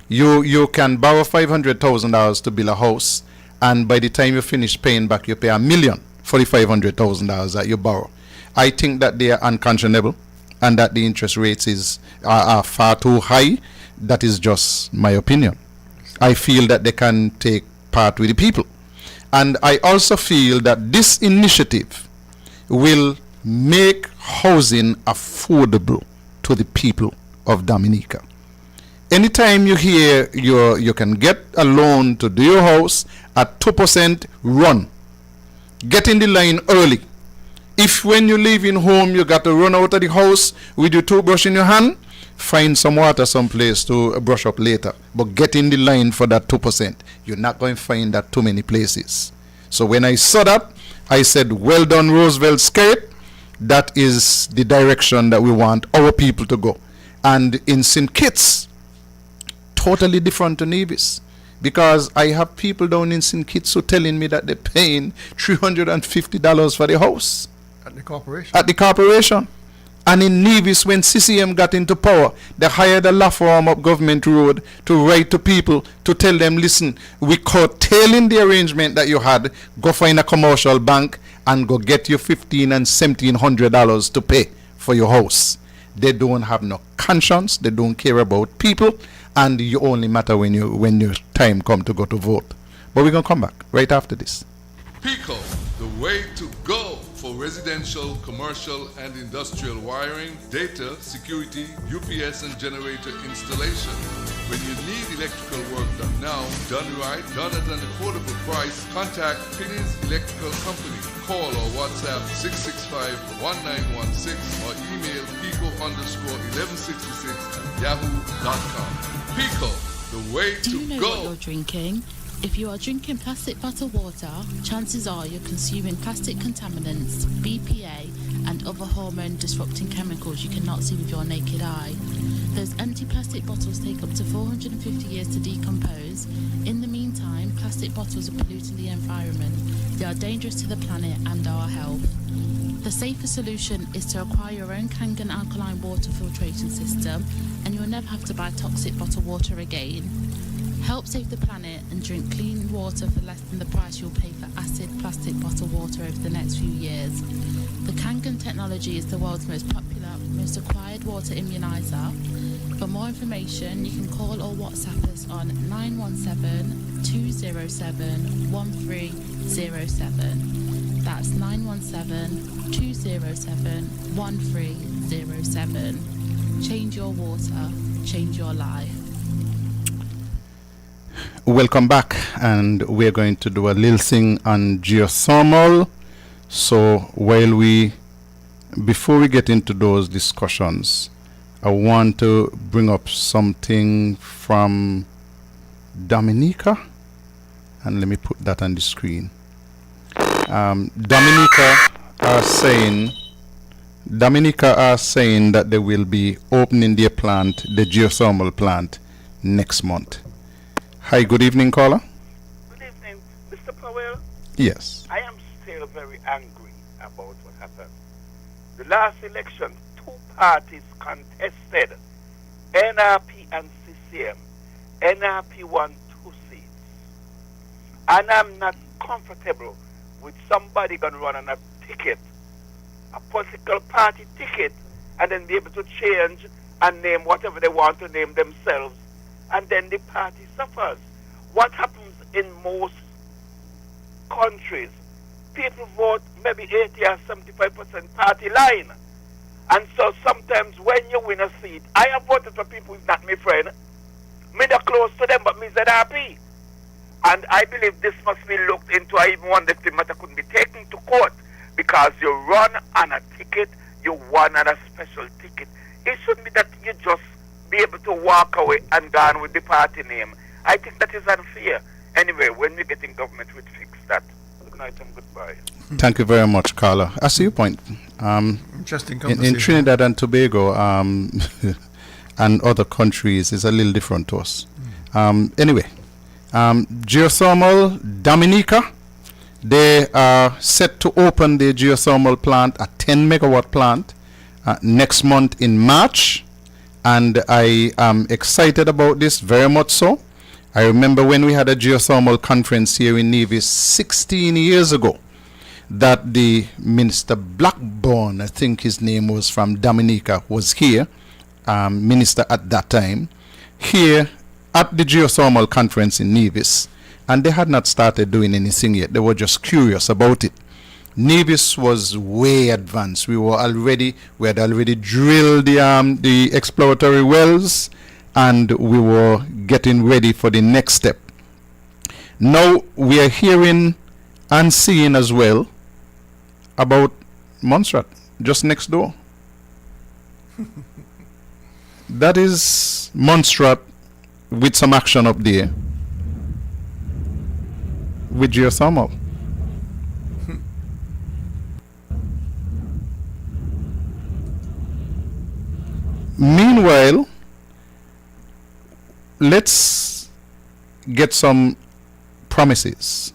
You can borrow $500,000 to build a house, and by the time you finish paying back, you pay $1 million for the $500,000 that you borrow. I think that they are unconscionable, and that the interest rates are far too high. That is just my opinion. I feel that they can take part with the people. And I also feel that this initiative will make housing affordable to the people of Dominica. Anytime you hear you can get a loan to do your house at 2%, run. Get in the line early. If when you leave in home you got to run out of the house with your toothbrush in your hand, find some water someplace to brush up later. But get in the line for that 2%. You're not going to find that too many places. So when I saw that, I said, well done, Roosevelt Scape. That is the direction that we want our people to go. And in St. Kitts, totally different to Nevis. Because I have people down in St. Kitts who telling me that they're paying $350 for the house. At the corporation. At the corporation. And in Nevis, when CCM got into power, they hired a law firm up Government Road to write to people to tell them, listen, we curtailing the arrangement that you had, go find a commercial bank and go get your $1,500 and $1,700 to pay for your house. They don't have no conscience, they don't care about people, and you only matter when your time come to go to vote. But we're going to come back right after this. PICO, the way to go for residential, commercial, and industrial wiring, data, security, UPS, and generator installation. When you need electrical work done now, done right, done at an affordable price, contact Finney's Electrical Company. Call or WhatsApp 665-1916 or email pico_1166@yahoo.com. PICO, the way Do you to know go. what you're drinking? If you are drinking plastic bottled water, chances are you're consuming plastic contaminants, BPA, and other hormone-disrupting chemicals you cannot see with your naked eye. Those empty plastic bottles take up to 450 years to decompose. In the meantime, plastic bottles are polluting the environment. They are dangerous to the planet and our health. The safer solution is to acquire your own Kangen alkaline water filtration system, and you'll never have to buy toxic bottled water again. Help save the planet and drink clean water for less than the price you'll pay for acid plastic bottled water over the next few years. The Kangen technology is the world's most popular, most acquired water immunizer. For more information, you can call or WhatsApp us on 917-207-1307. That's 917-207-1307. Change your water, change your life. Welcome back, and we're going to do a little thing on geothermal. So before we get into those discussions, I want to bring up something from Dominica, and let me put that on the screen. Dominica are saying that they will be opening their plant, the geothermal plant, next month. Hi, good evening, caller. Good evening, Mr. Powell. Yes. I am still very angry about what happened. The last election, two parties contested, NRP and CCM. NRP won 2 seats. And I'm not comfortable with somebody going to run on a ticket, a political party ticket, and then be able to change and name whatever they want to name themselves, and then the party suffers. What happens in most countries, people vote maybe 80 or 75% party line. And so sometimes when you win a seat, I have voted for people who's not my friend. Me not close to them, but me ZRP. And I believe this must be looked into. I even wonder if the matter couldn't be taken to court, because you run on a ticket, you won on a special ticket. It shouldn't be that you just be able to walk away and go on with the party name. I think that is unfair. Anyway, when we get in government, we'll fix that. Good night and goodbye. Thank you very much, Carla. I see your point. Interesting conversation. In Trinidad and Tobago and other countries, it's a little different to us. Anyway, geothermal, Dominica, they are set to open the geothermal plant, a 10 megawatt plant, next month in March. And I am excited about this, very much so. I remember when we had a geothermal conference here in Nevis 16 years ago, that the Minister Blackburn, I think his name was from Dominica, was here, minister at that time, here at the geothermal conference in Nevis, and they had not started doing anything yet. They were just curious about it. Nevis was way advanced. We had already drilled the exploratory wells, and we were getting ready for the next step. Now we are hearing and seeing as well about Montserrat, just next door. That is Montserrat with some action up there with geothermal. Meanwhile, let's get some promises.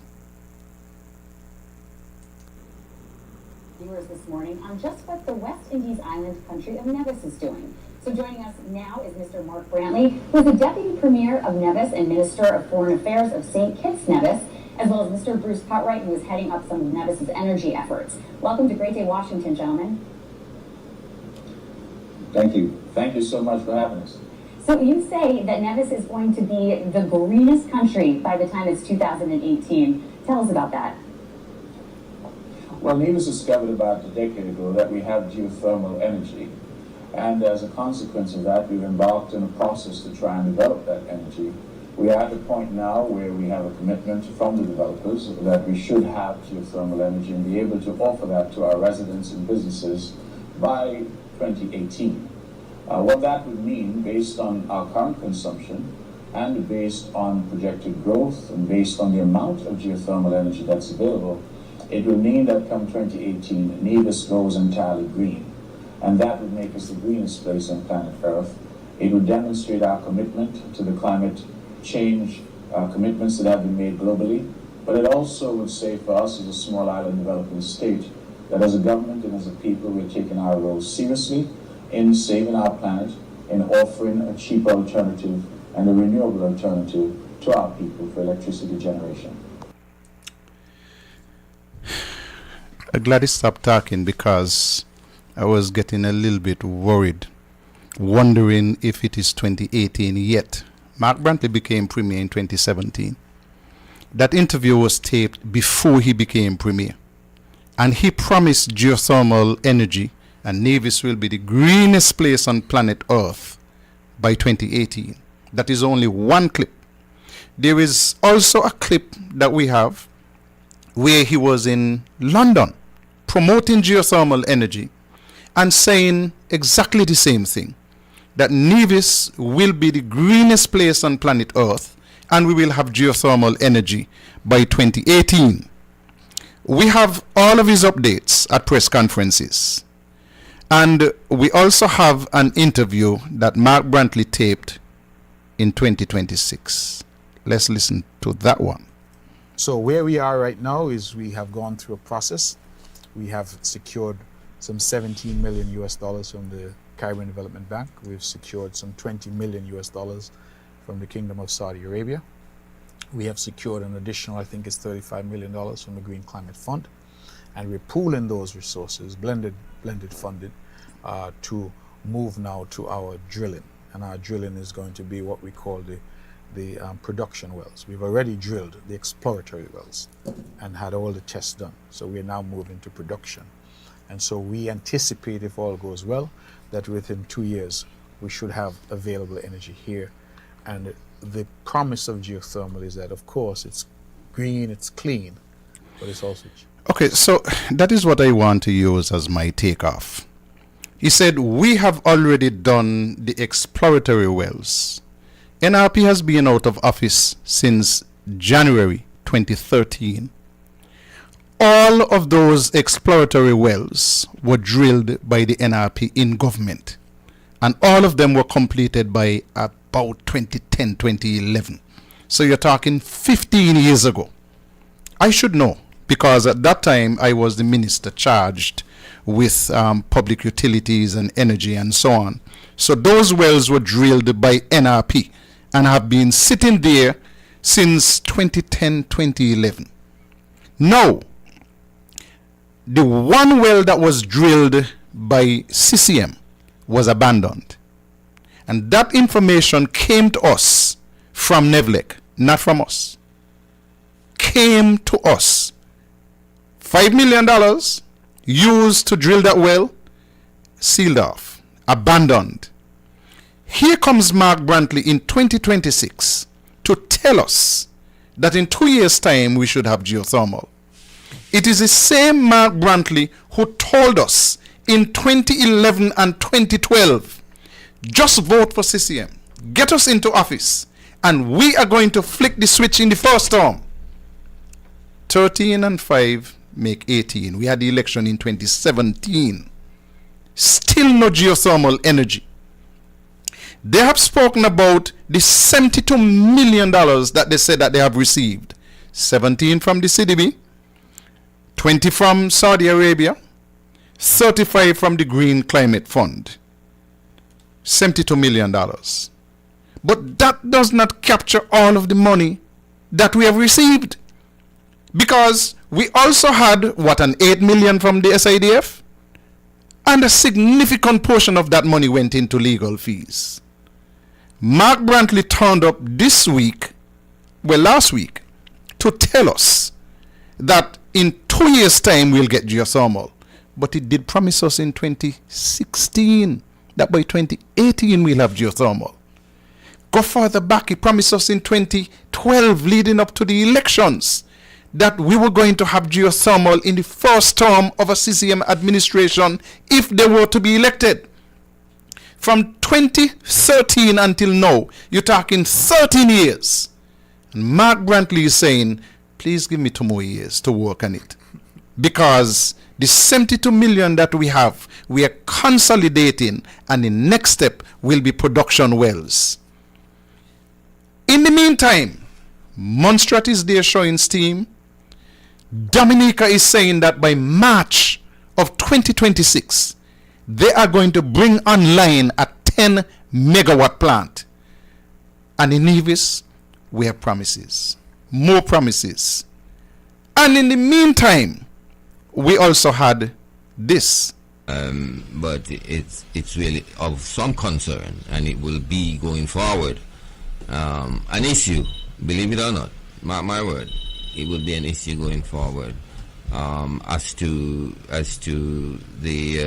Viewers this morning on just what the West Indies island country of Nevis is doing. So joining us now is Mr. Mark Brantley, who is the Deputy Premier of Nevis and Minister of Foreign Affairs of St. Kitts Nevis, as well as Mr. Bruce Cartwright, who is heading up some of Nevis's energy efforts. Welcome to Great Day Washington, gentlemen. Thank you. Thank you so much for having us. So you say that Nevis is going to be the greenest country by the time it's 2018. Tell us about that. Well, Nevis discovered about a decade ago that we have geothermal energy. And as a consequence of that, we've embarked on a process to try and develop that energy. We are at the point now where we have a commitment from the developers that we should have geothermal energy and be able to offer that to our residents and businesses by 2018. What that would mean, based on our current consumption and based on projected growth and based on the amount of geothermal energy that's available, it would mean that come 2018, Nevis goes entirely green. And that would make us the greenest place on planet Earth. It would demonstrate our commitment to the climate change commitments that have been made globally. But it also would say for us as a small island developing state that as a government and as a people, we're taking our role seriously in saving our planet, in offering a cheap alternative and a renewable alternative to our people for electricity generation. I'm glad he stopped talking because I was getting a little bit worried, wondering if it is 2018 yet. Mark Brantley became Premier in 2017. That interview was taped before he became Premier. And he promised geothermal energy and Nevis will be the greenest place on planet Earth by 2018. That is only one clip. There is also a clip that we have where he was in London promoting geothermal energy and saying exactly the same thing, that Nevis will be the greenest place on planet Earth and we will have geothermal energy by 2018. We have all of his updates at press conferences. And we also have an interview that Mark Brantley taped in 2026. Let's listen to that one. So where we are right now is we have gone through a process. We have secured some $17 million from the Caribbean Development Bank. We've secured some $20 million from the Kingdom of Saudi Arabia. We have secured an additional, I think it's $35 million from the Green Climate Fund. And we're pooling those resources, blended funded, to move now to our drilling. And our drilling is going to be what we call the production wells. We've already drilled the exploratory wells and had all the tests done. So we're now moving to production. And so we anticipate, if all goes well, that within 2 years we should have available energy here. And the promise of geothermal is that, of course, it's green, it's clean, but it's also cheap. Okay, so that is what I want to use as my takeoff. He said, we have already done the exploratory wells. NRP has been out of office since January 2013. All of those exploratory wells were drilled by the NRP in government. And all of them were completed by about 2010, 2011. So you're talking 15 years ago. I should know, because at that time I was the minister charged with public utilities and energy and so on. So those wells were drilled by NRP and have been sitting there since 2010-2011. Now, the one well that was drilled by CCM was abandoned. And that information came to us from Nevlec, not from us. Came to us. $5 million used to drill that well, sealed off, abandoned. Here comes Mark Brantley in 2026 to tell us that in 2 years' time we should have geothermal. It is the same Mark Brantley who told us in 2011 and 2012, just vote for CCM, get us into office, and we are going to flick the switch in the first term. 13 and 5 make 18. We had the election in 2017. Still no geothermal energy. They have spoken about the $72 million that they said that they have received. 17 from the CDB, 20 from Saudi Arabia, 35 from the Green Climate Fund. $72 million. But that does not capture all of the money that we have received. Because we also had, an $8 million from the SIDF? And a significant portion of that money went into legal fees. Mark Brantley turned up last week, to tell us that in 2 years' time we'll get geothermal. But he did promise us in 2016 that by 2018 we'll have geothermal. Go further back, he promised us in 2012, leading up to the elections, that we were going to have geothermal in the first term of a CCM administration if they were to be elected. From 2013 until now, you're talking 13 years. And Mark Brantley is saying, please give me 2 more years to work on it. Because the 72 million that we have, we are consolidating, and the next step will be production wells. In the meantime, Monstrat is there showing steam. Dominica is saying that by March of 2026, they are going to bring online a 10 megawatt plant. And in Nevis, we have promises, more promises. And in the meantime, we also had this. But it's really of some concern, and it will be going forward an issue, believe it or not. My word, it will be an issue going forward as to the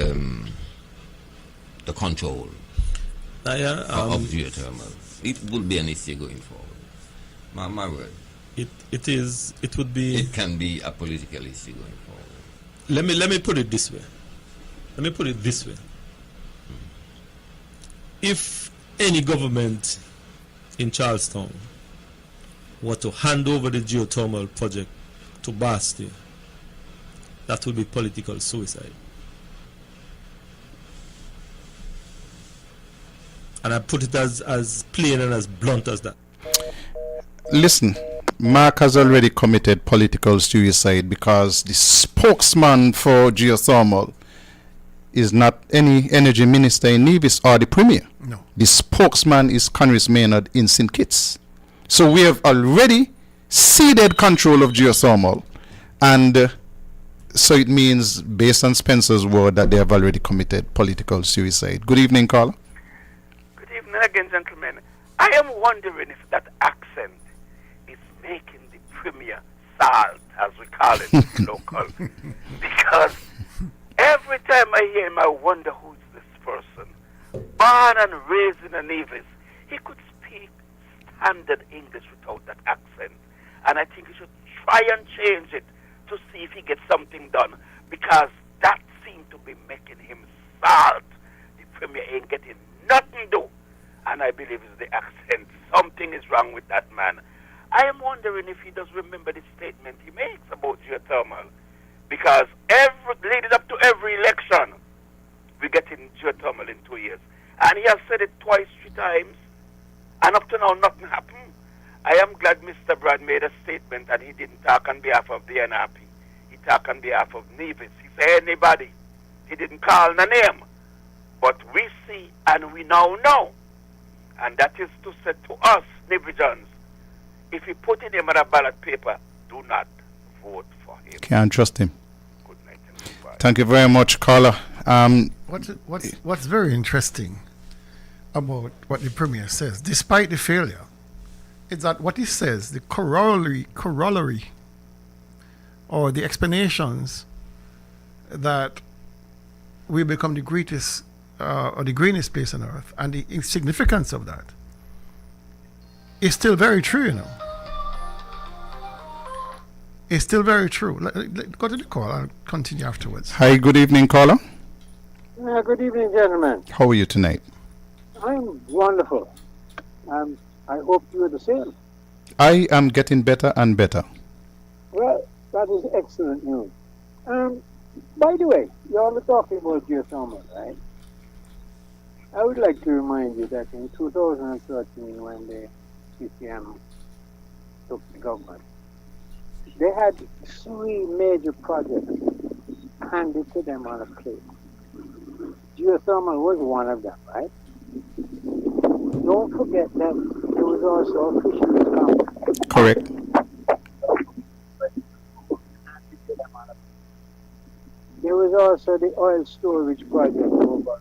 control of geothermal. It will be an issue going forward. My word. It would be. It can be a political issue going forward. Let me put it this way. If any government in Charlestown were to hand over the geothermal project to Basti, that would be political suicide. And I put it as plain and as blunt as that. Listen, Mark has already committed political suicide because the spokesman for geothermal is not any energy minister in Nevis or the premier. No. The spokesman is Conris Maynard in St. Kitts. So we have already ceded control of geothermal, and so it means, based on Spencer's word, that they have already committed political suicide. Good evening, Carla. Good evening again, gentlemen. I am wondering if that accent is making the premier salt, as we call it local. Because every time I hear him, I wonder who is this person. Born and raised in a Nevis, he could speak standard English without that accent. And I think he should try and change it to see if he gets something done, because that seemed to be making him salt. The premier ain't getting nothing done. And I believe it's the accent. Something is wrong with that man. I am wondering if he does remember the statement he makes about geothermal. Because leading up to every election, we get in geothermal in 2 years. And he has said it twice, 3 times. And up to now, nothing happened. I am glad Mr. Brad made a statement and he didn't talk on behalf of the NRP. He talked on behalf of Nevis. He said anybody. He didn't call the name. But we see and we now know. And that is to say to us, Nevisians, If he put in name on a ballot paper, do not vote for him. Can't trust him. Thank you very much, caller. What's very interesting about what the Premier says, despite the failure, is that what he says, the corollary or the explanations that we become the greatest or the greenest place on earth, and the significance of that is still very true, you know. It's still very true. Go to the call. I'll continue afterwards. Hi, good evening, caller. Good evening, gentlemen. How are you tonight? I'm wonderful. I hope you are the same. I am getting better and better. Well, that is excellent news. By the way, you all are talking about geothermal, right? I would like to remind you that in 2013, when the CCM took the government, they had 3 major projects handed to them on a plate. Geothermal was one of them, right? Don't forget that there was also a fisheries complex. Correct. There was also the oil storage project over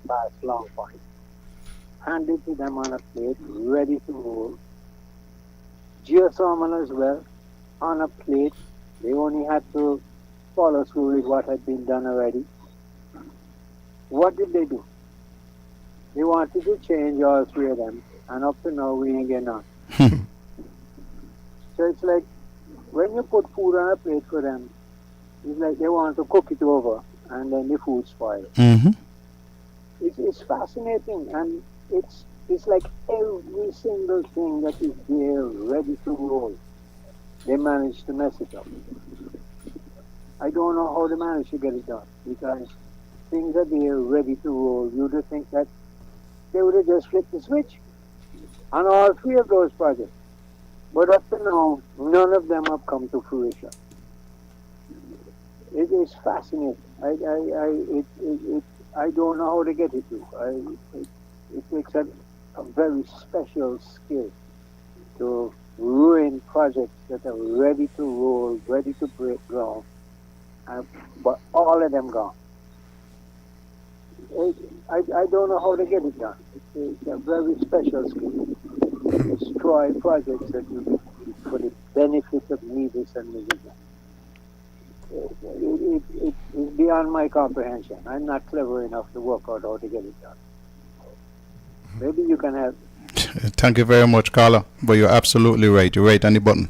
past Long Point, handed to them on a plate, ready to roll. Geothermal as well, on a plate. They only had to follow through with what had been done already. What did they do? They wanted to change all 3 of them, and up to now we ain't getting on. So it's like, when you put food on a plate for them, it's like they want to cook it over, and then the food spoils. Mm-hmm. It's fascinating, and it's like every single thing that is there, ready to roll, they managed to mess it up. I don't know how they managed to get it done, because things are there, ready to roll. You'd have think that they would have just flipped the switch on all 3 of those projects. But up to now, none of them have come to fruition. It is fascinating. I don't know how to get it to. It takes a very special skill to ruin projects that are ready to roll, ready to break ground, but all of them gone. I don't know how to get it done. It's a very special skill. Destroy projects that you for the benefit of Nevis and Michigan. It is beyond my comprehension. I'm not clever enough to work out how to get it done. Maybe you can help. Thank you very much, Carla. But you're absolutely right. You're right on the button.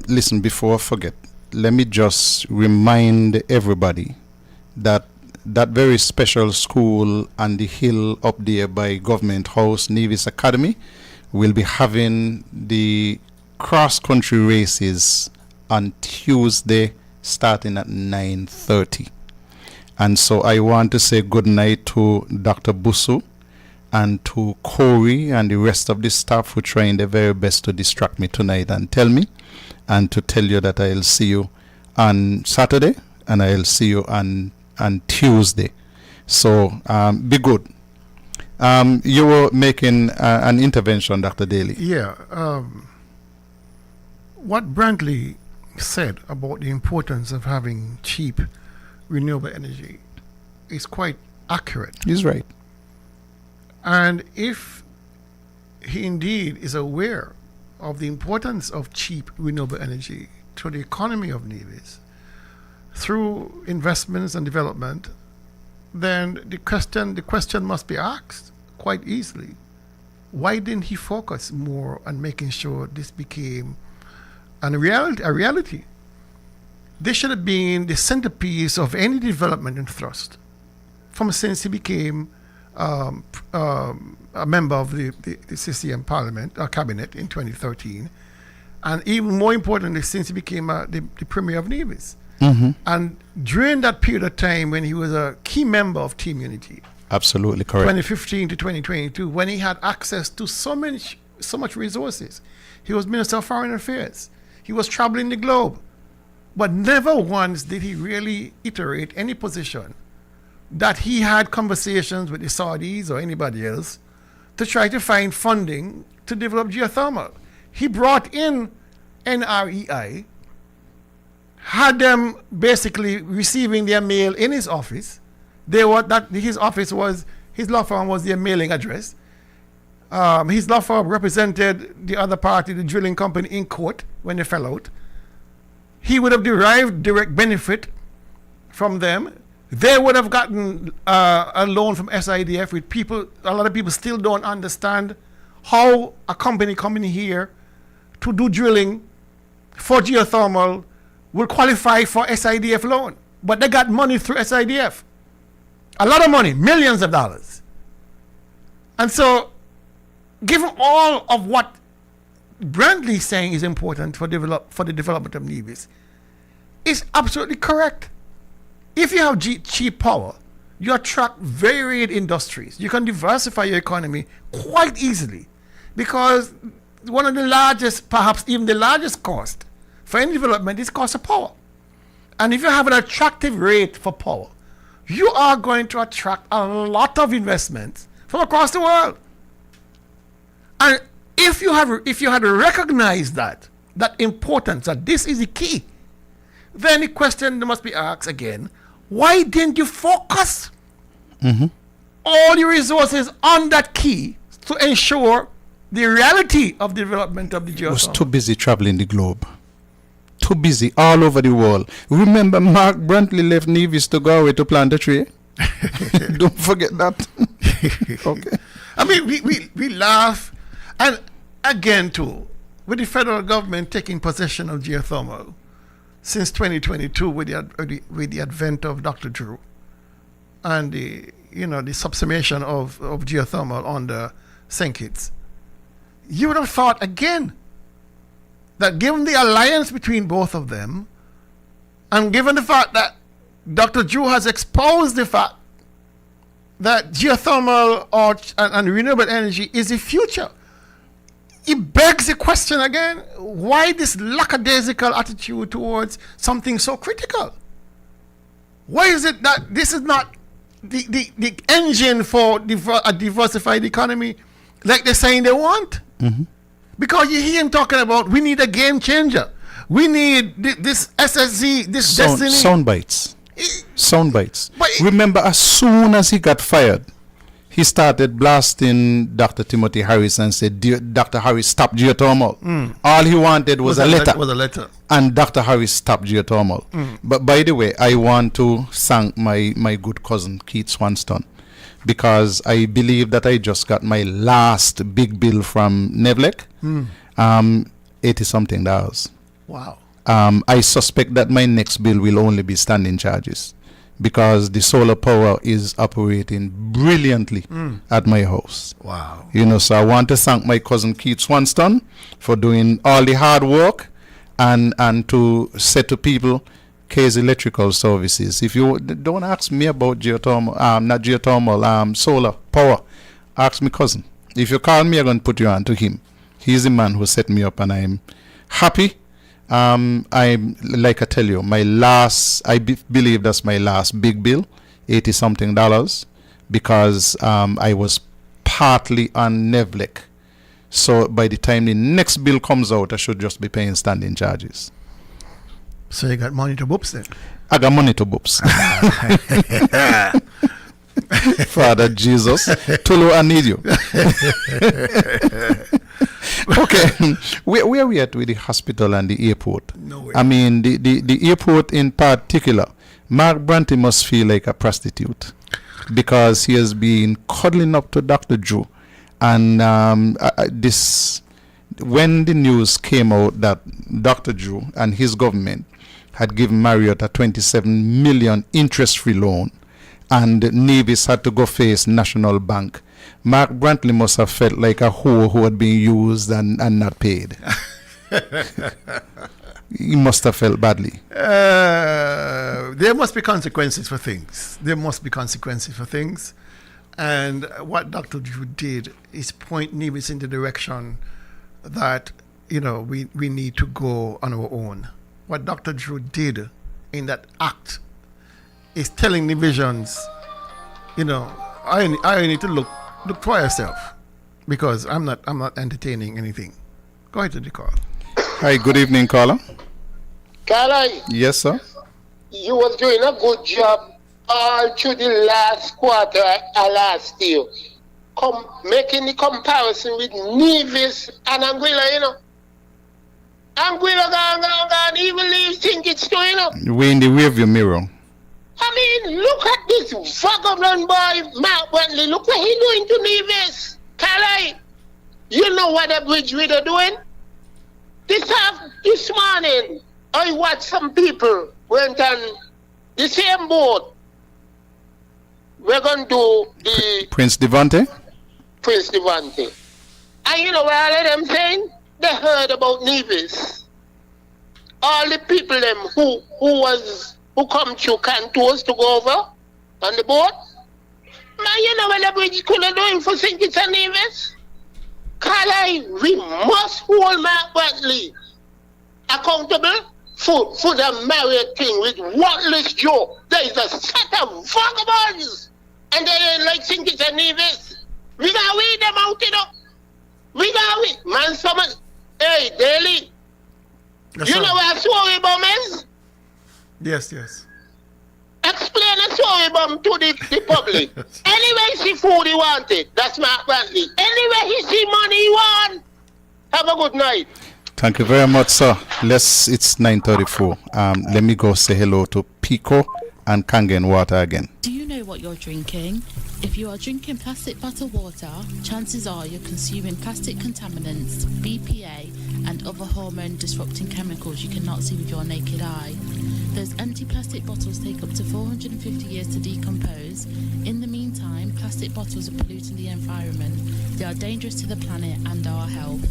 Listen, before I forget, let me just remind everybody that that very special school on the hill up there by Government House, Nevis Academy, will be having the cross-country races on Tuesday starting at 9:30. And so I want to say good night to Dr. Busu and to Corey and the rest of the staff who trying their very best to distract me tonight and tell me, and to tell you that I'll see you on Saturday and I'll see you on Tuesday. So be good. You were making an intervention, Dr. Daly. Yeah. What Brantley said about the importance of having cheap renewable energy is quite accurate. He's right. And if he indeed is aware of the importance of cheap renewable energy to the economy of Nevis through investments and development, then the question must be asked quite easily. Why didn't he focus more on making sure this became a reality? This should have been the centerpiece of any development in Thrust since he became a member of the CCM Parliament cabinet in 2013, and even more importantly, since he became the Premier of Nevis. Mm-hmm. And during that period of time when he was a key member of Team Unity, absolutely correct, 2015 to 2022, when he had access to so much resources, he was Minister of Foreign Affairs. He was traveling the globe, but never once did he really iterate any position that he had conversations with the Saudis or anybody else to try to find funding to develop geothermal. He brought in NREI, had them basically receiving their mail in his office. His office was, his law firm was their mailing address. His law firm represented the other party, the drilling company, in court when they fell out. He would have derived direct benefit from them. They would have gotten a loan from SIDF, with people, a lot of people still don't understand how a company coming here to do drilling for geothermal will qualify for SIDF loan. But they got money through SIDF. A lot of money, millions of dollars. And so, given all of what Brantley is saying is important for the development of Nevis, it's absolutely correct. If you have cheap power, you attract varied industries. You can diversify your economy quite easily, because one of the largest, perhaps even the largest cost for any development is cost of power. And if you have an attractive rate for power, you are going to attract a lot of investments from across the world. And if you had recognized that importance, that this is the key, then the question must be asked again: why didn't you focus all your resources on that key to ensure the reality of the development of the geothermal? Was too busy traveling the globe. Too busy all over the world. Remember, Mark Brantley left Nevis to go away to plant a tree. Don't forget that. Okay. I mean, we laugh, and again too, with the federal government taking possession of geothermal since 2022 with the advent of Dr. Drew and the subsummation of geothermal on the St. Kitts, you would have thought again that given the alliance between both of them, and given the fact that Dr. Drew has exposed the fact that geothermal and renewable energy is the future, it begs the question again: why this lackadaisical attitude towards something so critical? Why is it that this is not the engine for a diversified economy like they're saying they want? Because you hear him talking about, we need a game changer. We need this SSZ, this destiny. Sound bites. Sound bites. Remember, as soon as he got fired, he started blasting Dr. Timothy Harris and said, Dr. Harris, stop geothermal. All he wanted was a letter. And Dr. Harris stopped geothermal. But by the way, I want to thank my good cousin, Keith Swanston, because I believe that I just got my last big bill from Nevlec, $80-something. Wow. I suspect that my next bill will only be standing charges, because the solar power is operating brilliantly at my house. Wow. So I want to thank my cousin Keith Swanston for doing all the hard work, and to say to people, Case Electrical Services, if you don't ask me about geothermal, not geothermal, solar power, ask me cousin. If you call me, I'm going to put you on to him. He's the man who set me up, and I'm happy. I'm, like I tell you, I believe that's my last big bill, $80-something, because I was partly on Nevlec. So by the time the next bill comes out, I should just be paying standing charges. So you got money to boops then? I got money to boops. Father Jesus, Tulu, I need you. Okay, where are we at with the hospital and the airport? I mean, the airport in particular, Mark Brantley must feel like a prostitute, because he has been cuddling up to Dr. Drew. And when the news came out that Dr. Drew and his government had given Marriott a $27 million interest-free loan, and Nevis had to go face National Bank, Mark Brantley must have felt like a whore who had been used and not paid. He must have felt badly. There must be consequences for things. And what Dr. Drew did is point Nevis in the direction that, we need to go on our own. What Dr. Drew did in that act is telling Nevisians, I need to look for yourself, because I'm not entertaining anything. Go ahead to the call. Hi, good evening, caller. Carly, Yes, sir. you was doing a good job all through the last quarter of last year. Making the comparison with Nevis and Anguilla, you know. Anguilla gone, even leave think it's too, you know. We're in the rearview mirror. I mean, look at this vagabond boy, Mark Bentley. Look what he doing to Nevis. Carly, you know what the bridge widow doing? This morning, I watched some people went on the same boat. We're going to do the Prince Devante? Prince Devante. And you know what all of them saying? They heard about Nevis. All the people them who come through Cantos to go over on the boat. Man, you know what the bridge could have doing for St. Kitts and Nevis? Carly, we must hold Mark Bentley accountable for the married thing with worthless Joe. There is a set of vagabonds, and they ain't like St. Kitts and Nevis. We gotta weed them out, you know. We gotta weed. Man, someone, hey, Daly, you know what a story bomb is? Yes, yes. Explain a story bomb to the public. Anyway, see food he wanted. That's Mark Brantley. Anyway, he see money he want. Have a good night. Thank you very much, sir. It's 9:34. Let me go say hello to Pico and Kangen Water again. Do you know what you're drinking? If you are drinking plastic bottled water, chances are you're consuming plastic contaminants, BPA, and other hormone disrupting chemicals you cannot see with your naked eye. Those empty plastic bottles take up to 450 years to decompose. In the meantime, plastic bottles are polluting the environment. They are dangerous to the planet and our health.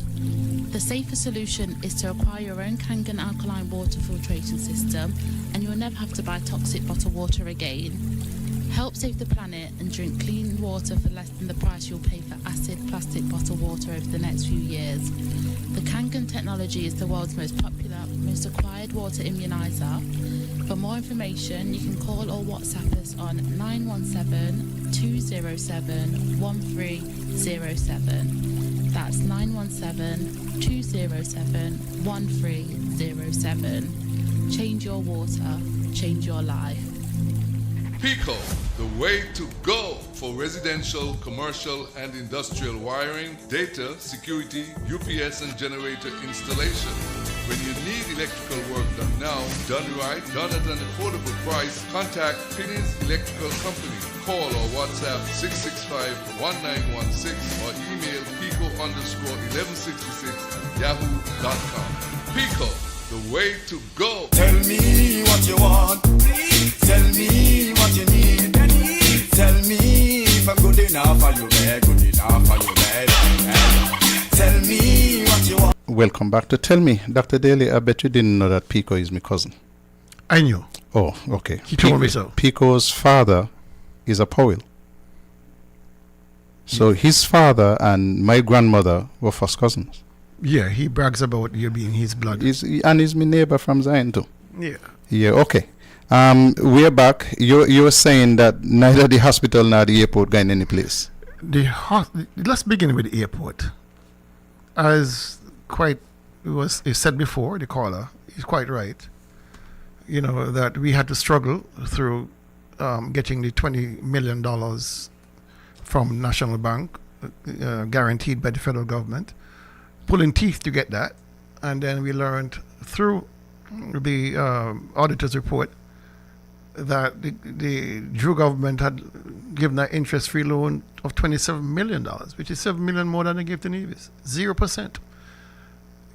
The safer solution is to acquire your own Kangen alkaline water filtration system, and you'll never have to buy toxic bottled water again. Help save the planet and drink clean water for less than the price you'll pay for acid plastic bottled water over the next few years. The Kangen technology is the world's most popular, most acquired water immunizer. For more information, you can call or WhatsApp us on 917-207-1307. That's 917-207-1307. Change your water, change your life. Pico, the way to go for residential, commercial, and industrial wiring, data, security, UPS, and generator installation. When you need electrical work done now, done right, done at an affordable price, contact Pinney's Electrical Company. Call or WhatsApp 665-1916 or email pico_1166@yahoo.com. Pico, the way to go. Tell me what you want. Tell me what you need. Tell me if I'm good enough for you, man. Good enough for you, man. Tell me what you want. Welcome back to Tell Me. Dr. Daly, I bet you didn't know that Pico is my cousin. I knew. Oh, okay. He told me so. Pico's father is a Powell. So his father and my grandmother were first cousins. Yeah, he brags about you being his blood. And he's my neighbor from Zion too. Yeah. Yeah, okay. We're back. You were saying that neither the hospital nor the airport got any place. Let's begin with the airport. As is said before, the caller is quite right. You know, that we had to struggle through getting the $20 million from National Bank, guaranteed by the federal government, pulling teeth to get that. And then we learned through the auditor's report that the Drew government had given an interest-free loan of $27 million, which is $7 million more than they gave to Nevis. 0%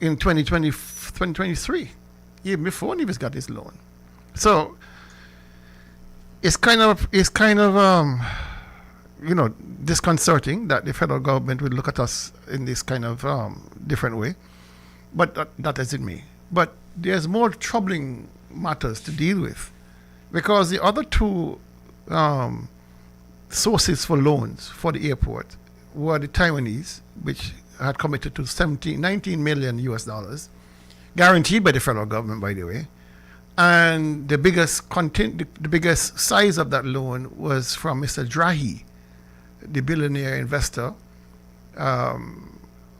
in 2023, even before Nevis got this loan. So it's kind of disconcerting that the federal government would look at us in this kind of different way. But that isn't me. But there's more troubling matters to deal with, because the other two sources for loans for the airport were the Taiwanese, which had committed to $19 million US, guaranteed by the federal government, by the way. And the biggest size of that loan was from Mr. Drahi, the billionaire investor,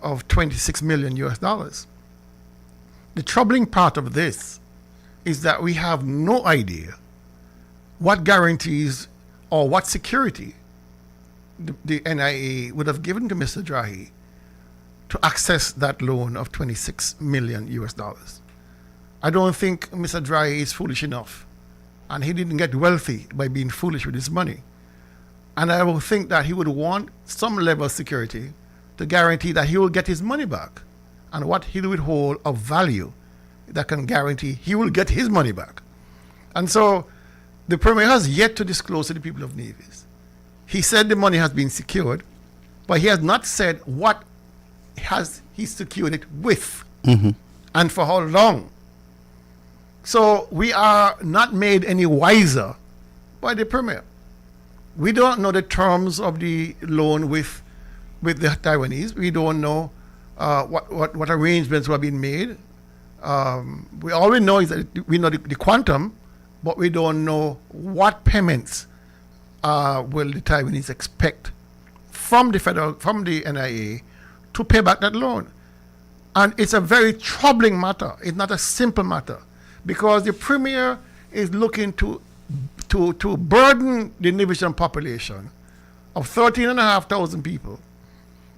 of 26 million US dollars. The troubling part of this is that we have no idea what guarantees or what security the NIA would have given to Mr. Drahi to access that loan of 26 million US dollars. I don't think Mr. Drahi is foolish enough, and he didn't get wealthy by being foolish with his money. And I will think that he would want some level of security to guarantee that he will get his money back, and what he would hold of value that can guarantee he will get his money back. And so the Premier has yet to disclose to the people of Nevis. He said the money has been secured, but he has not said what has he secured it with and for how long. So we are not made any wiser by the Premier. We don't know the terms of the loan with the Taiwanese. We don't know what arrangements were being made. All we know is that we know the quantum, but we don't know what payments will the Taiwanese expect from the NIA to pay back that loan. And it's a very troubling matter. It's not a simple matter, because the Premier is looking to burden the Nevisian population of 13,500 people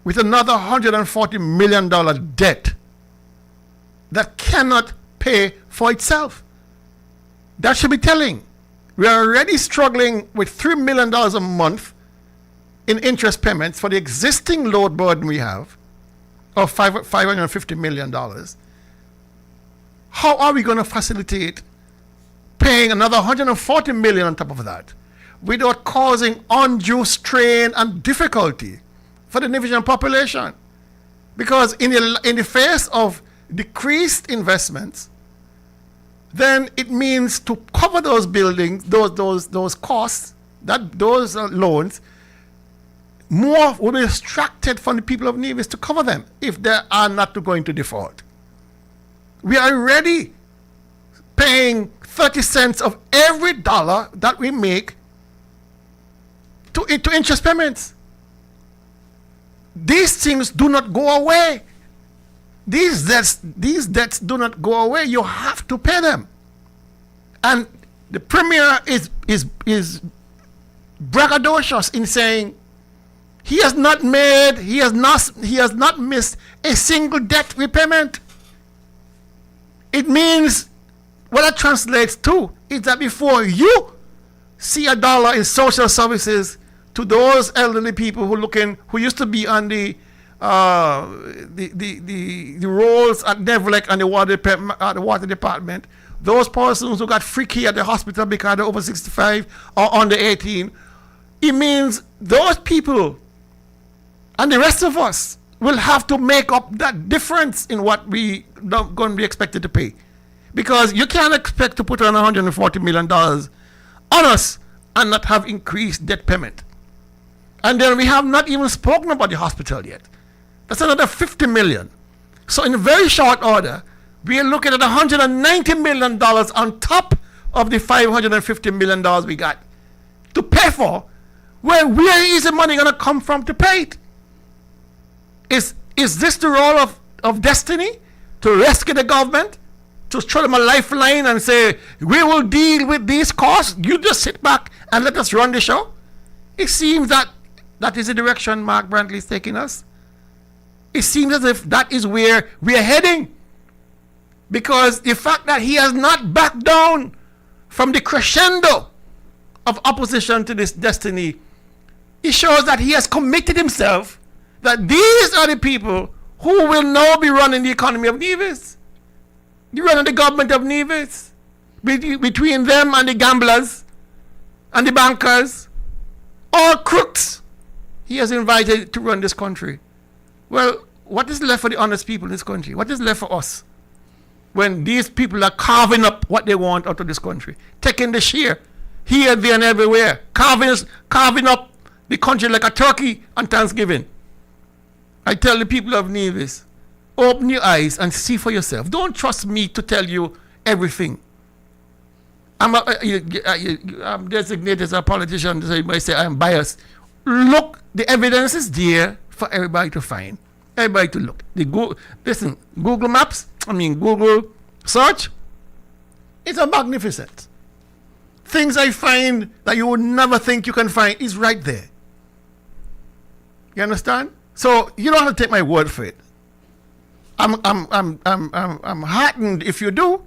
with another $140 million debt that cannot pay for itself. That should be telling. We are already struggling with $3 million a month in interest payments for the existing load burden we have of $550 million. How are we going to facilitate paying another $140 million on top of that without causing undue strain and difficulty for the Nevisian population? Because in the face of decreased investments, then it means to cover those buildings, those costs, those loans, more will be extracted from the people of Nevis to cover them if they are not going to default. We are already paying 30 cents of every dollar that we make to interest payments. These things do not go away. These debts do not go away. You have to pay them. And the Premier is braggadocious in saying he has not missed a single debt repayment. It means what that translates to is that before you see a dollar in social services to those elderly people who used to be on the roles at Nevelec and the water department, those persons who got free care at the hospital because they're over 65 or under 18, it means those people and the rest of us will have to make up that difference in what we not going to be expected to pay. Because you can't expect to put on $140 million on us and not have increased debt payment. And then we have not even spoken about the hospital yet. That's another $50 million. So in very short order, we are looking at $190 million on top of the $550 million we got to pay for. Where is the money going to come from to pay it? Is this the role of destiny? To rescue the government? To throw them a lifeline and say, we will deal with these costs? You just sit back and let us run the show? It seems that is the direction Mark Brantley is taking us. It seems as if that is where we are heading. Because the fact that he has not backed down from the crescendo of opposition to this destiny, it shows that he has committed himself that these are the people who will now be running the economy of Nevis. The running the government of Nevis. Between them and the gamblers and the bankers, all crooks, he has invited to run this country. Well, what is left for the honest people in this country? What is left for us when these people are carving up what they want out of this country, taking the share here, there, and everywhere, carving up the country like a turkey on Thanksgiving? I tell the people of Nevis, open your eyes and see for yourself. Don't trust me to tell you everything. I'm designated as a politician, so you might say I'm biased. Look, the evidence is there for everybody to find. Everybody to look. Listen, Google Maps, Google search, it's a magnificent. Things I find that you would never think you can find is right there. You understand? So you don't have to take my word for it. I'm heartened if you do,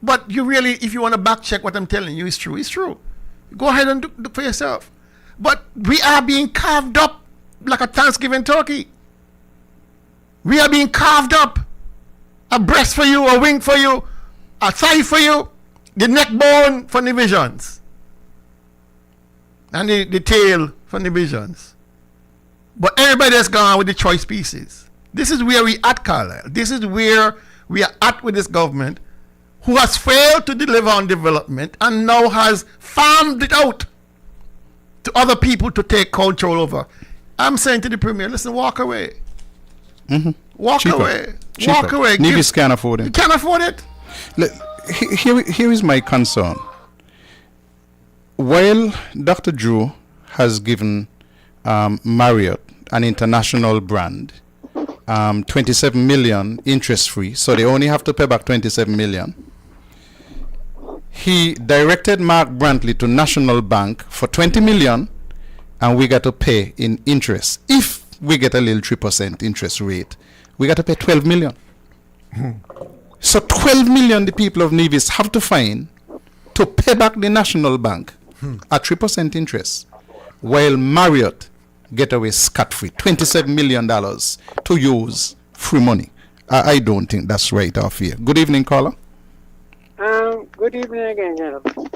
but you really, if you want to back check what I'm telling you is true, it's true. Go ahead and do for yourself. But we are being carved up like a Thanksgiving turkey. We are being carved up. A breast for you, a wing for you, a thigh for you, the neck bone for the visions, and the tail for the visions. But everybody has gone with the choice pieces. This is where we at, Carlisle. This is where we are at with this government, who has failed to deliver on development and now has farmed it out to other people to take control over. I'm saying to the Premier, listen, walk away. Walk away. Walk away. Nevis can't afford it. You can't afford it. Here is my concern. While Dr. Drew has given Marriott, an international brand, 27 million interest free, so they only have to pay back 27 million. He directed Mark Brantley to National Bank for 20 million, and we got to pay in interest. If we get a little 3% interest rate, we got to pay 12 million. So 12 million the people of Nevis have to find to pay back the National Bank at 3% interest, while Marriott get away scot-free, $27 million to use free money. I don't think that's right or fair. Good evening, caller. Good evening again, gentlemen.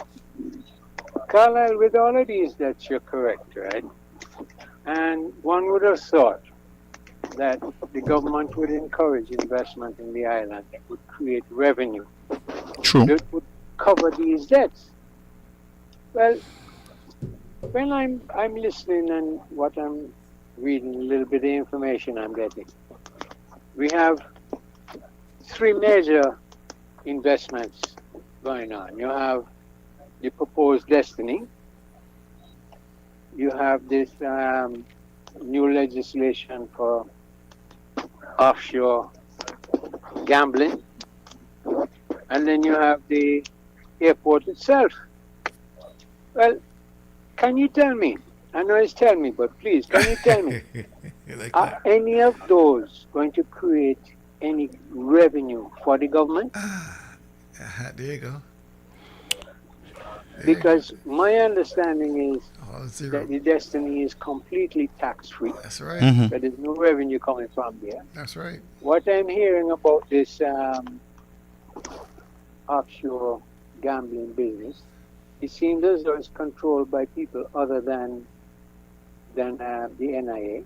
Carlisle, with all of these, that you're correct, right? And one would have thought that the government would encourage investment in the island that would create revenue. True. That would cover these debts. Well, when I'm listening and what I'm reading, a little bit of information I'm getting, we have three major investments going on. You have the proposed Destiny. You have this new legislation for offshore gambling. And then you have the airport itself. Well, can you tell me? I know it's tell me, but please, can you tell me? Are any of those going to create any revenue for the government? There you go. Because my understanding is that the Destiny is completely tax-free. That's right. But there's no revenue coming from there. That's right. What I'm hearing about this offshore gambling business, it seems as though it's controlled by people other than the NIA.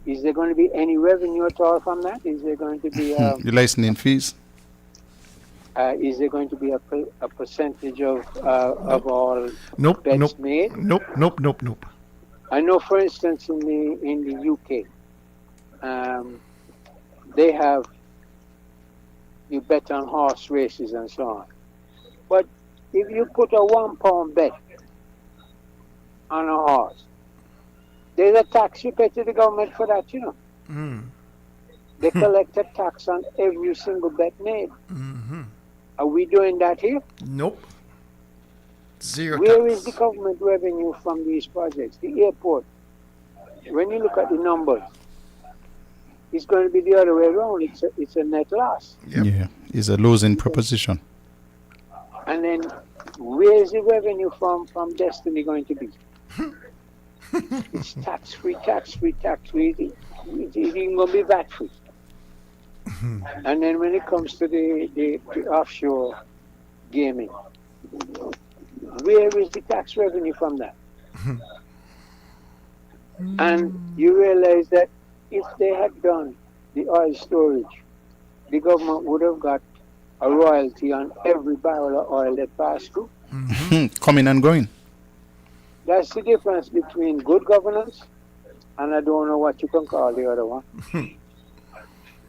Is there going to be any revenue at all from that? Is there going to be the licensing fees? Is there going to be a percentage of all Nope. bets made? Nope. I know, for instance, in the UK, they have you bet on horse races and so on. But if you put a £1 bet on a horse, there's a tax you pay to the government for that, you know. They collect a tax on every single bet made. Are we doing that here? Nope. Zero. Where is the government revenue from these projects? The airport, when you look at the numbers, it's going to be the other way around. It's a net loss. Yeah, it's a losing proposition. And then where is the revenue from Destiny going to be? It's tax-free. It ain't going to be VAT-free. And then when it comes to the offshore gaming, where is the tax revenue from that? And you realize that if they had done the oil storage, the government would have got a royalty on every barrel of oil that passed through. Coming and going. That's the difference between good governance and I don't know what you can call the other one.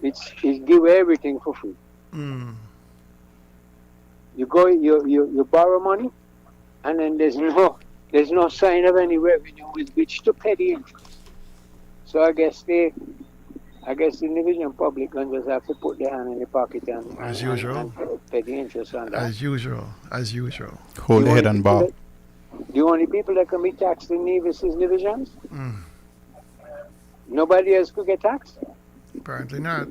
It's give everything for free. You go, you borrow money, and then there's no sign of any revenue with which to pay the interest. So I guess the Division Public can just have to put their hand in the pocket As usual. and pay the interest on that. As usual. Hold the head and bow. The only people that can be taxed in Nevis is divisions. Mm. Nobody else could get taxed. Apparently not.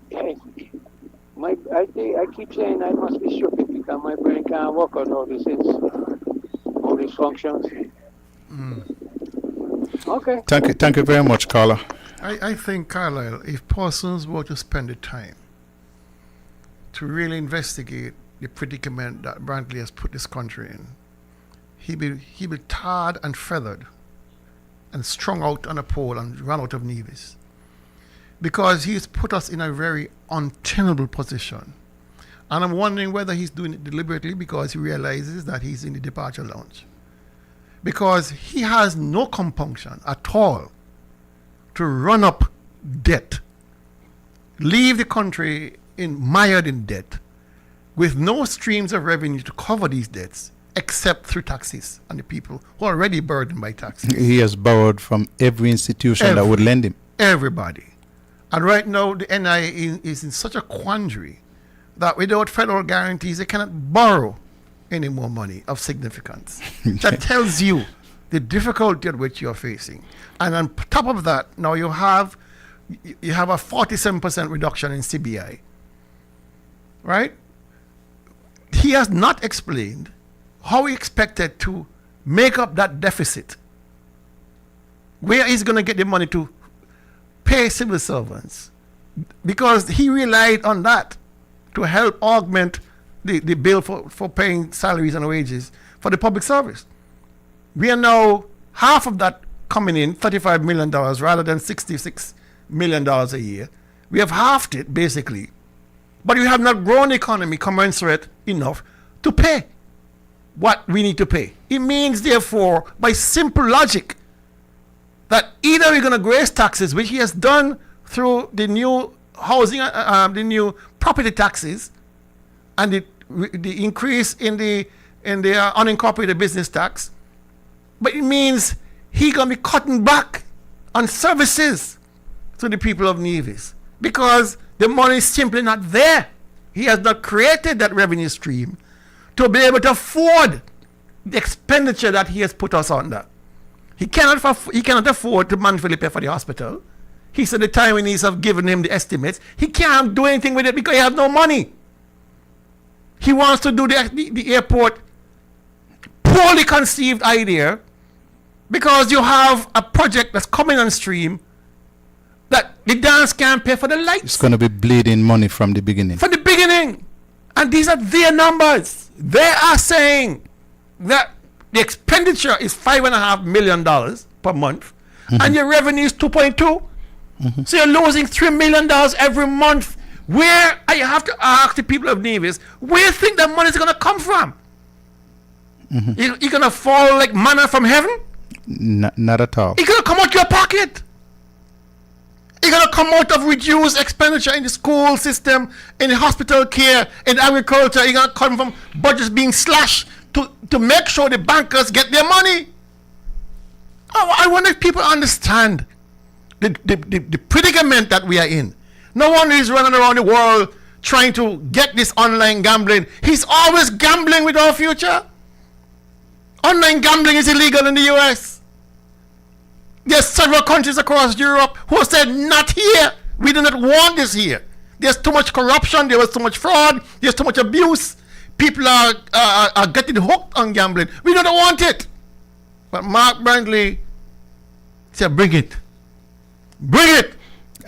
Hey, I keep saying I must be stupid because my brain can't work out all these functions. Okay. Thank you very much, Carla. I think, Carlisle, if persons were to spend the time to really investigate the predicament that Brantley has put this country in, he be tarred and feathered and strung out on a pole and run out of Nevis. Because he's put us in a very untenable position. And I'm wondering whether he's doing it deliberately because he realizes that he's in the departure lounge. Because he has no compunction at all to run up debt, leave the country mired in debt, with no streams of revenue to cover these debts, except through taxes on the people who are already burdened by taxes. He has borrowed from every institution that would lend him. Everybody. And right now, the NIA is in such a quandary that without federal guarantees, they cannot borrow any more money of significance. That tells you the difficulty at which you're facing. And on top of that, now you have a 47% reduction in CBI. Right? He has not explained how he expected to make up that deficit. Where he's going to get the money to pay civil servants, because he relied on that to help augment the bill for paying salaries and wages for the public service. We are now half of that coming in, $35 million rather than $66 million a year. We have halved it basically, but we have not grown the economy commensurate enough to pay what we need to pay. It means, therefore, by simple logic, that either we're going to raise taxes, which he has done through the new housing, the new property taxes, and the increase in the unincorporated business tax, but it means he's going to be cutting back on services to the people of Nevis because the money is simply not there. He has not created that revenue stream to be able to afford the expenditure that he has put us under. He cannot afford to monthly pay for the hospital. He said the time we have given him the estimates. He can't do anything with it because he has no money. He wants to do the airport, poorly conceived idea, because you have a project that's coming on stream that the dance can't pay for the lights. It's going to be bleeding money from the beginning. From the beginning. And these are their numbers. They are saying that the expenditure is $5.5 million per month, and your revenue is 2.2. So you're losing $3 million every month. Where I have to ask the people of Nevis, where do you think that money is going to come from? You're going to fall like manna from heaven? Not at all. It's going to come out your pocket. It's going to come out of reduced expenditure in the school system, in the hospital care, in agriculture. It's going to come from budgets being slashed to make sure the bankers get their money. I wonder if people understand the predicament that we are in. No one is running around the world trying to get this online gambling. He's always gambling with our future. Online gambling is illegal in the US. There's several countries across Europe who said, not here. We do not want this here. There's too much corruption. There was too much fraud. There's too much abuse. People are getting hooked on gambling. We don't want it. But Mark Brantley said, bring it. Bring it.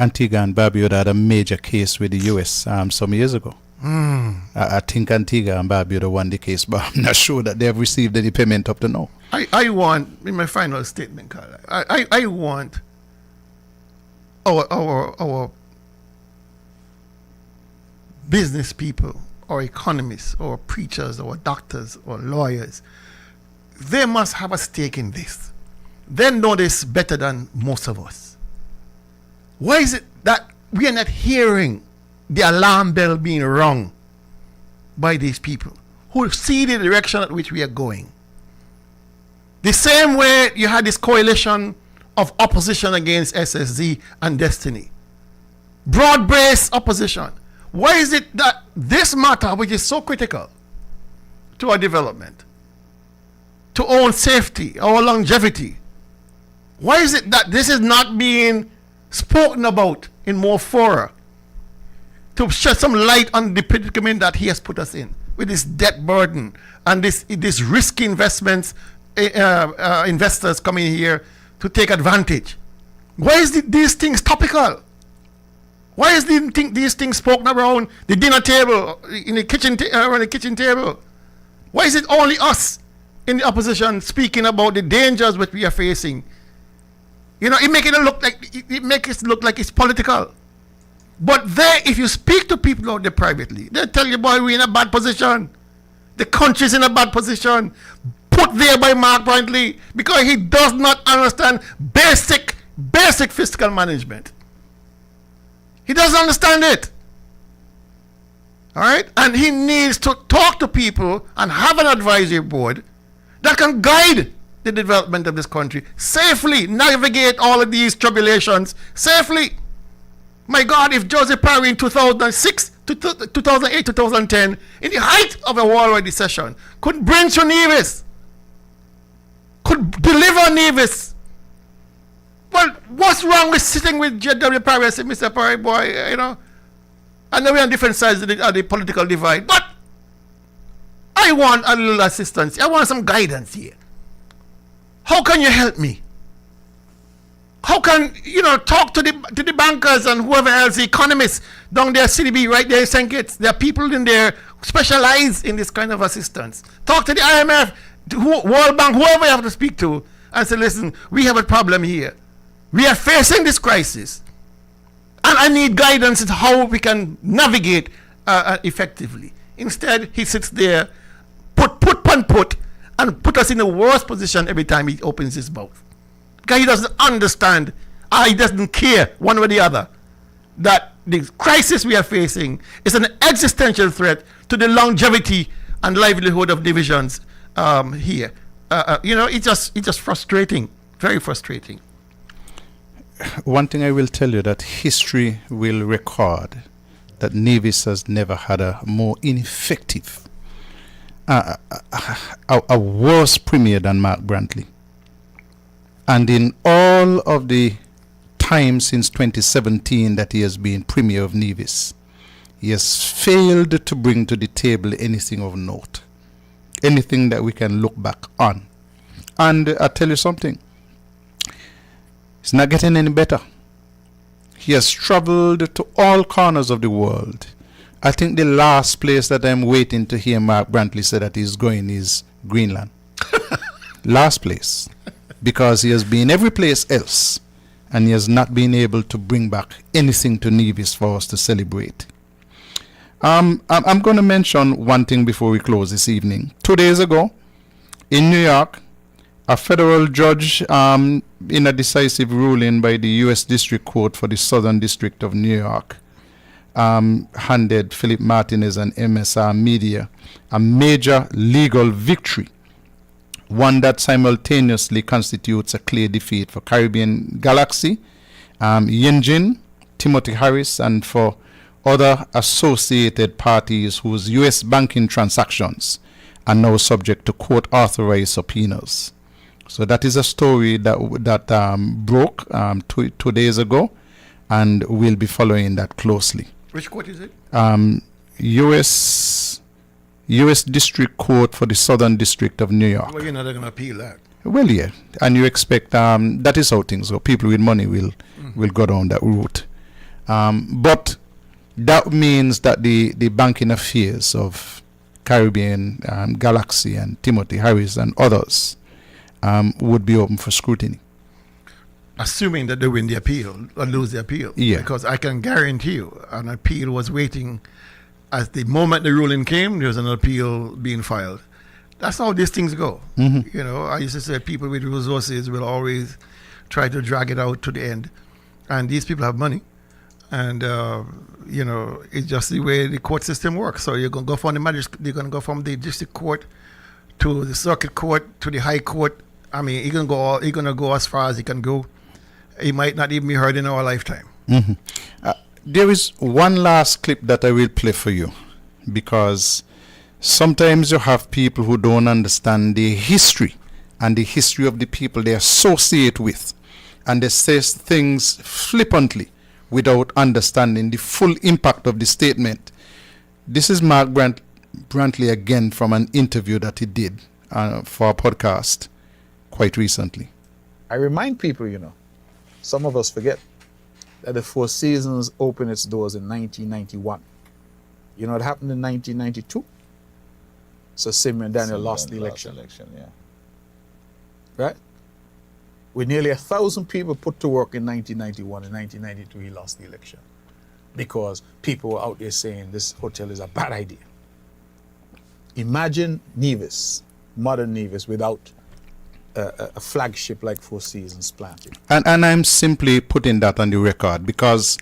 Antigua and Barbuda had a major case with the US some years ago. I think Antigua and Barbuda won the case, but I'm not sure that they have received any payment up to now. I want, in my final statement, Carl, I want our business people, or economists, or preachers, or doctors, or lawyers, they must have a stake in this. They know this better than most of us. Why is it that we are not hearing the alarm bell being rung by these people who see the direction at which we are going? The same way you had this coalition of opposition against SSD and Destiny. Broad-based opposition. Why is it that this matter, which is so critical to our development, to our own safety, our longevity, why is it that this is not being spoken about in more fora to shed some light on the predicament that he has put us in with this debt burden and this risky investments, investors coming here to take advantage? Why is these things topical? Why is these things spoken around the dinner table, in the kitchen, around the kitchen table? Why is it only us in the opposition speaking about the dangers that we are facing? You know, it makes it look like it's political. But there, if you speak to people out there privately, they tell you, boy, we're in a bad position. The country's in a bad position. Put there by Mark Brantley because he does not understand basic fiscal management. He doesn't understand it. All right? And he needs to talk to people and have an advisory board that can guide the development of this country safely, navigate all of these tribulations safely. My God, if Joseph Parry in 2006 to 2008, 2010, in the height of a worldwide recession, could bring to Nevis, could deliver Nevis. Well, what's wrong with sitting with J.W. Parry and say, Mr. Parry, boy, you know, I know we're on different sides of the political divide, but I want a little assistance. I want some guidance here. How can you help me? How can, you know, talk to the bankers and whoever else, the economists down there, CDB, right there in St. Kitts. There are people in there specialized in this kind of assistance. Talk to the IMF, World Bank, whoever you have to speak to, and say, listen, we have a problem here. We are facing this crisis, and I need guidance on how we can navigate effectively. Instead, he sits there, put, and put us in the worst position every time he opens his mouth. Because he doesn't understand, he doesn't care one way or the other, that the crisis we are facing is an existential threat to the longevity and livelihood of divisions here. You know, it's just frustrating, very frustrating. One thing I will tell you, that history will record that Nevis has never had a more ineffective, a worse premier than Mark Brantley. And in all of the time since 2017 that he has been premier of Nevis, he has failed to bring to the table anything of note, anything that we can look back on. And I'll tell you something, it's not getting any better. He has traveled to all corners of the world. I think the last place that I'm waiting to hear Mark Brantley say that he's going is Greenland. Last place. Because he has been every place else, and he has not been able to bring back anything to Nevis for us to celebrate. I'm going to mention one thing before we close this evening. 2 days ago, in New York, a federal judge, in a decisive ruling by the U.S. District Court for the Southern District of New York, handed Philip Martinez and MSR Media a major legal victory, one that simultaneously constitutes a clear defeat for Caribbean Galaxy, Yinjin, Timothy Harris, and for other associated parties whose U.S. banking transactions are now subject to court-authorized subpoenas. So that is a story that broke 2 days ago, and we'll be following that closely. Which court is it? U.S. District Court for the Southern District of New York. Well, you're not going to appeal that. Well, yeah, and you expect that is how things go. People with money will go down that route. But that means that the banking affairs of Caribbean Galaxy and Timothy Harris and others would be open for scrutiny. Assuming that they win the appeal or lose the appeal. Yeah. Because I can guarantee you an appeal was waiting. At the moment the ruling came, there was an appeal being filed. That's how these things go. Mm-hmm. You know, I used to say people with resources will always try to drag it out to the end. And these people have money. And, you know, it's just the way the court system works. So you're going to go from you're going to go from the district court to the circuit court to the high court. I mean, you're going to go as far as you can go. it might not even be heard in our lifetime. Mhm. There is one last clip that I will play for you, because sometimes you have people who don't understand the history and the history of the people they associate with, and they say things flippantly without understanding the full impact of the statement. This is Mark Brantley again from an interview that he did for a podcast quite recently. I remind people, some of us forget that the Four Seasons opened its doors in 1991. You know what happened in 1992? So Simeon Daniel lost the election. Right? With nearly 1,000 people put to work in 1991, in 1992 he lost the election. Because people were out there saying this hotel is a bad idea. Imagine Nevis, modern Nevis, without a flagship like Four Seasons planted. And I'm simply putting that on the record because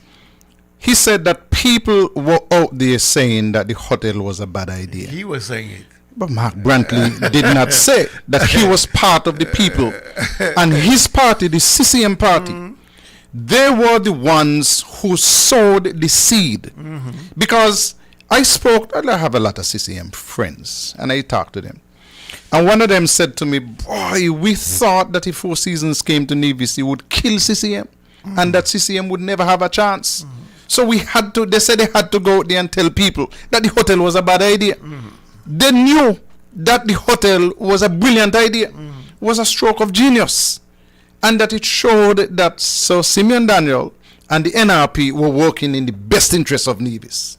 he said that people were out there saying that the hotel was a bad idea. He was saying it. But Mark Brantley did not say that he was part of the people. And his party, the CCM party, they were the ones who sowed the seed. Because I have a lot of CCM friends, and I talked to them. And one of them said to me, boy, we thought that if Four Seasons came to Nevis, it would kill CCM, and that CCM would never have a chance. So they said they had to go out there and tell people that the hotel was a bad idea. They knew that the hotel was a brilliant idea, was a stroke of genius, and that it showed that Sir Simeon Daniel and the NRP were working in the best interest of Nevis.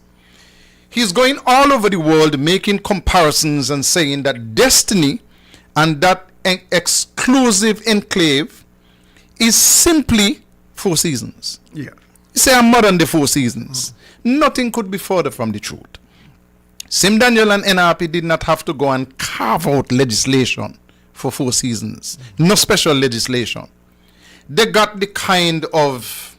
He's going all over the world making comparisons and saying that Destiny and that exclusive enclave is simply Four Seasons. Yeah. Say a modern day Four Seasons. Nothing could be further from the truth. Sim Daniel and NRP did not have to go and carve out legislation for Four Seasons. No special legislation. They got the kind of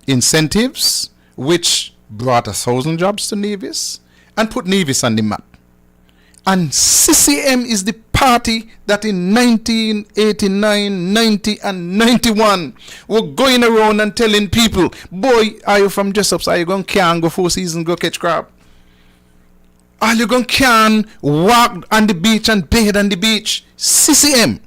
incentives which brought 1,000 jobs to Nevis and put Nevis on the map. And CCM is the party that in 1989, 90 and 91 were going around and telling people, boy, are you from Jessups? Are you going to go Four Seasons, go catch crab? Are you going to walk on the beach and bathe on the beach? CCM.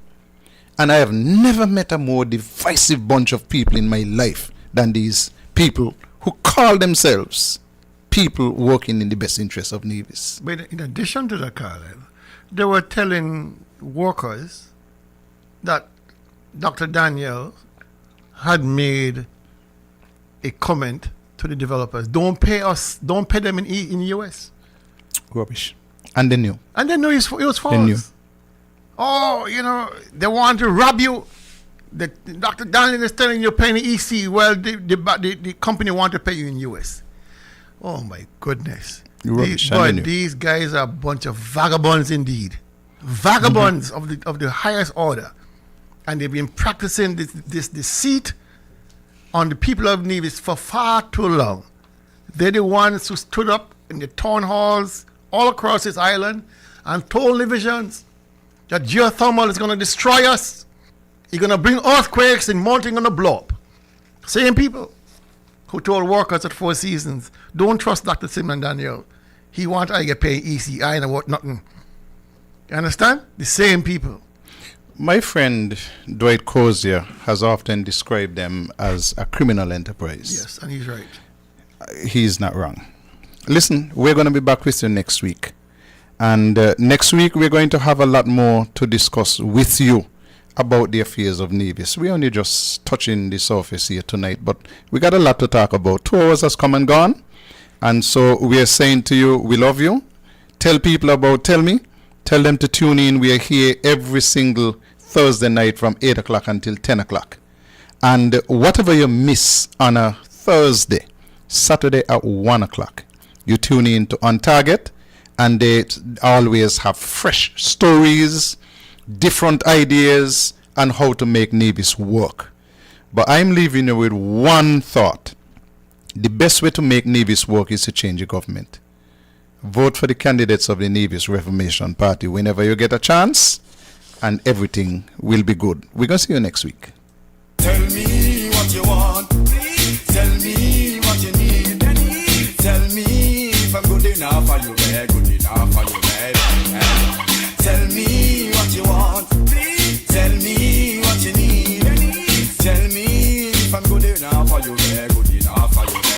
And I have never met a more divisive bunch of people in my life than these people who call themselves people working in the best interest of Nevis. But in addition to that, Carlisle, they were telling workers that Dr. Daniel had made a comment to the developers. Don't pay them in US. Rubbish. And they knew. And they knew it was false. They knew. Oh, they want to rob you. Dr. Daniel is telling you paying EC. Well, the company want to pay you in US. Oh my goodness. These guys are a bunch of vagabonds indeed. Vagabonds of the highest order. And they've been practicing this deceit on the people of Nevis for far too long. They're the ones who stood up in the town halls all across this island and told divisions that geothermal is going to destroy us. It's going to bring earthquakes and mountain going to blow up. Same people who told workers at Four Seasons, don't trust Dr. Simeon Daniel. He want I get paid ECI and what nothing. You understand? The same people. My friend Dwight Crozier has often described them as a criminal enterprise. Yes, and he's right. He's not wrong. Listen, we're going to be back with you next week. And next week, we're going to have a lot more to discuss with you about the affairs of Nevis. We're only just touching the surface here tonight, but we got a lot to talk about. 2 hours has come and gone. And so we are saying to you, we love you. Tell people about Tell Me. Tell them to tune in. We are here every single Thursday night from 8 o'clock until 10 o'clock. And whatever you miss on a Thursday, Saturday at 1 o'clock, you tune in to On Target, and they always have fresh stories, different ideas on how to make Nevis work. But I'm leaving you with one thought. The best way to make Nevis work is to change the government. Vote for the candidates of the Nevis Reformation Party whenever you get a chance, and everything will be good. We're going to see you next week. Tell me what you want. Tell me what you need. Tell me if I'm good enough for you, babe. Good enough for you, babe. Tell me what you want. Tell me what you need. Tell me if I'm good enough for you,